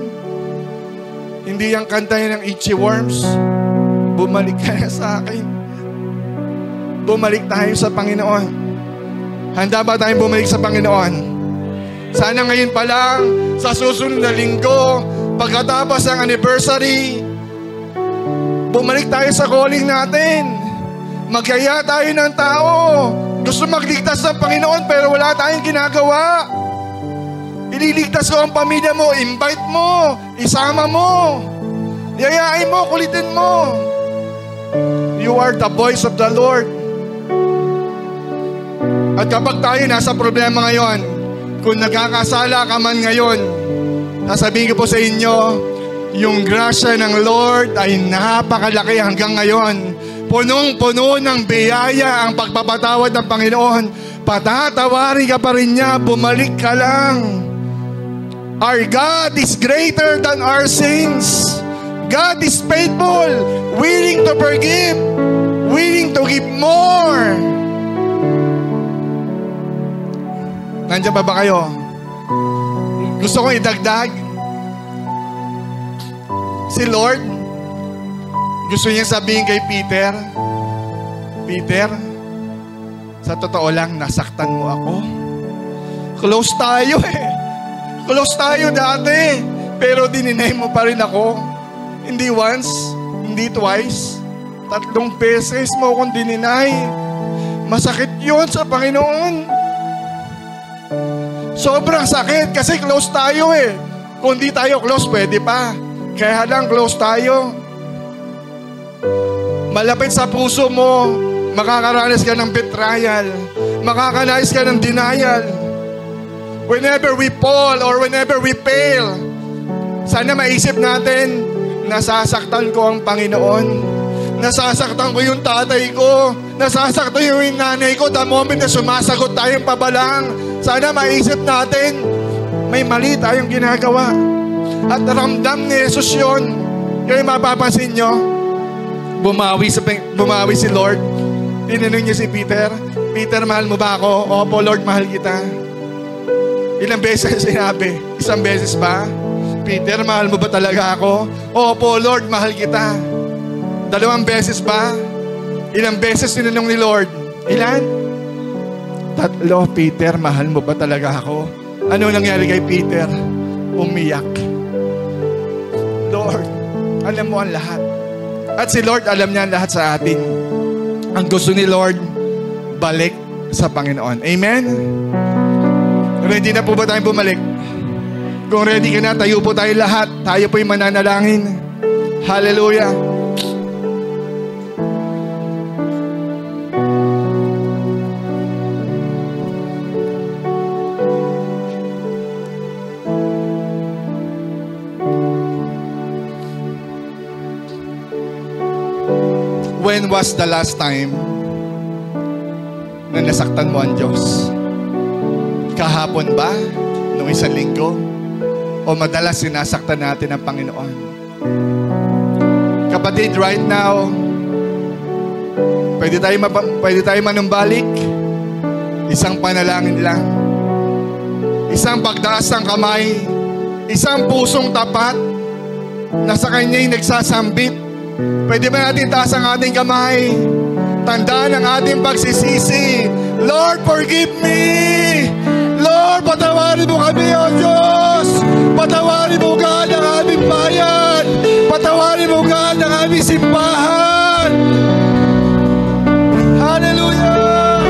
Hindi yung kanta ng Itchy Worms. Bumalik ka na sa akin. Bumalik tayo sa Panginoon. Handa ba tayong bumalik sa Panginoon? Sana ngayon pa lang, sa susunod na linggo, pagkatapos ng anniversary, bumalik tayo sa calling natin. Magkaya tayo ng tao. Gusto magligtas ng Panginoon pero wala tayong ginagawa. Ililigtas ko ang pamilya mo, invite mo, isama mo, yayain mo, kulitin mo. You are the voice of the Lord. At kapag tayo nasa problema ngayon, kung nagkakasala ka man ngayon, sasabihin ko po sa inyo, yung grasya ng Lord ay napakalaki hanggang ngayon. Punong-puno ng biyaya ang pagpapatawad ng Panginoon. Patatawarin ka pa rin niya, bumalik ka lang. Our God is greater than our sins. God is faithful, willing to forgive, willing to give more. Nandiyan pa ba kayo? Gusto kong idagdag. Si Lord, gusto niya sabihin kay Peter, Peter, sa totoo lang, nasaktan mo ako. Close tayo eh. Close tayo dati. Pero dininay mo pa rin ako. Hindi once, hindi twice. 3 beses mo akong dininay. Masakit yun sa Panginoon. Sobrang sakit kasi close tayo eh. Kung di tayo close, pwede pa. Kaya lang close tayo. Malapit sa puso mo, makakaranas ka ng betrayal. Makakaranas ka ng denial. Whenever we fall or whenever we fail, sana maisip natin, nasasaktan ko ang Panginoon. Nasasaktan ko yung tatay ko. Nasasaktan yung nanay ko the moment na sumasagot tayong pabalang. Sana maisip natin, may mali tayong ginagawa. At ramdam ni Jesus yun. Kaya mapapansin nyo, bumawi si Lord. Tinanong niya si Peter, Peter, mahal mo ba ako? Opo, Lord, mahal kita. Ilang beses sinabi? Isang beses ba? Peter, mahal mo ba talaga ako? Opo, Lord, mahal kita. 2 beses ba? Ilang beses tinanong ni Lord? Ilan? 3, Peter, mahal mo ba talaga ako? Ano nangyari kay Peter? Umiyak. Lord, alam mo ang lahat. At si Lord, alam niya ang lahat sa atin. Ang gusto ni Lord, balik sa Panginoon. Amen? Ready na po ba tayong bumalik? Kung ready ka na, tayo po tayo lahat. Tayo po'y mananalangin. Hallelujah. When was the last time na nasaktan mo ang Diyos? Kahapon ba? Nung 1 linggo? O madalas sinasaktan natin ang Panginoon? Kapatid, right now, pwede tayo manumbalik. Isang panalangin lang. Isang pagdaas ng kamay. Isang pusong tapat na sa Kanya'y nagsasambit. Pwede ba natin taas ang ating kamay? Tandaan ang ating pagsisisi. Lord, forgive me! Lord, patawarin mo kami, O Diyos! Patawarin mo, God, ang aming bayan! Patawarin mo, God, ang aming simbahan! Hallelujah!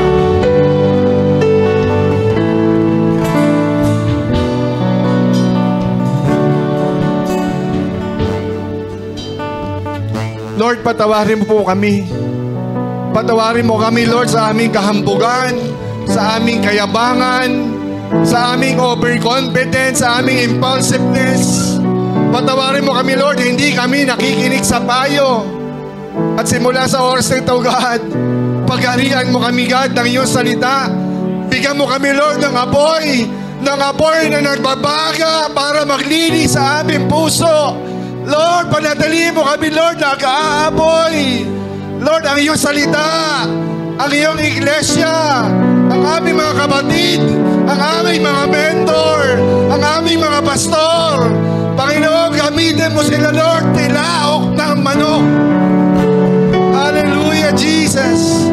Lord, patawarin mo po kami. Patawarin mo kami, Lord, sa aming kahambugan, sa aming kayabangan, sa aming overconfidence, sa aming impulsiveness. Patawarin mo kami, Lord, hindi kami nakikinig sa payo. At simula sa oras na ito, God, pagharian mo kami, God, ng iyong salita. Bigyan mo kami, Lord, ng apoy na nagbabaga para maglinis sa aming puso. Lord, panatilihin mo kami, Lord, na kaapoy. Lord, ang iyong salita, ang iyong iglesia, ang aming mga kapatid, ang aming mga mentor, ang aming mga pastor. Panginoon, gamitin mo sila, Lord, tilaok ng manok. Hallelujah, Jesus.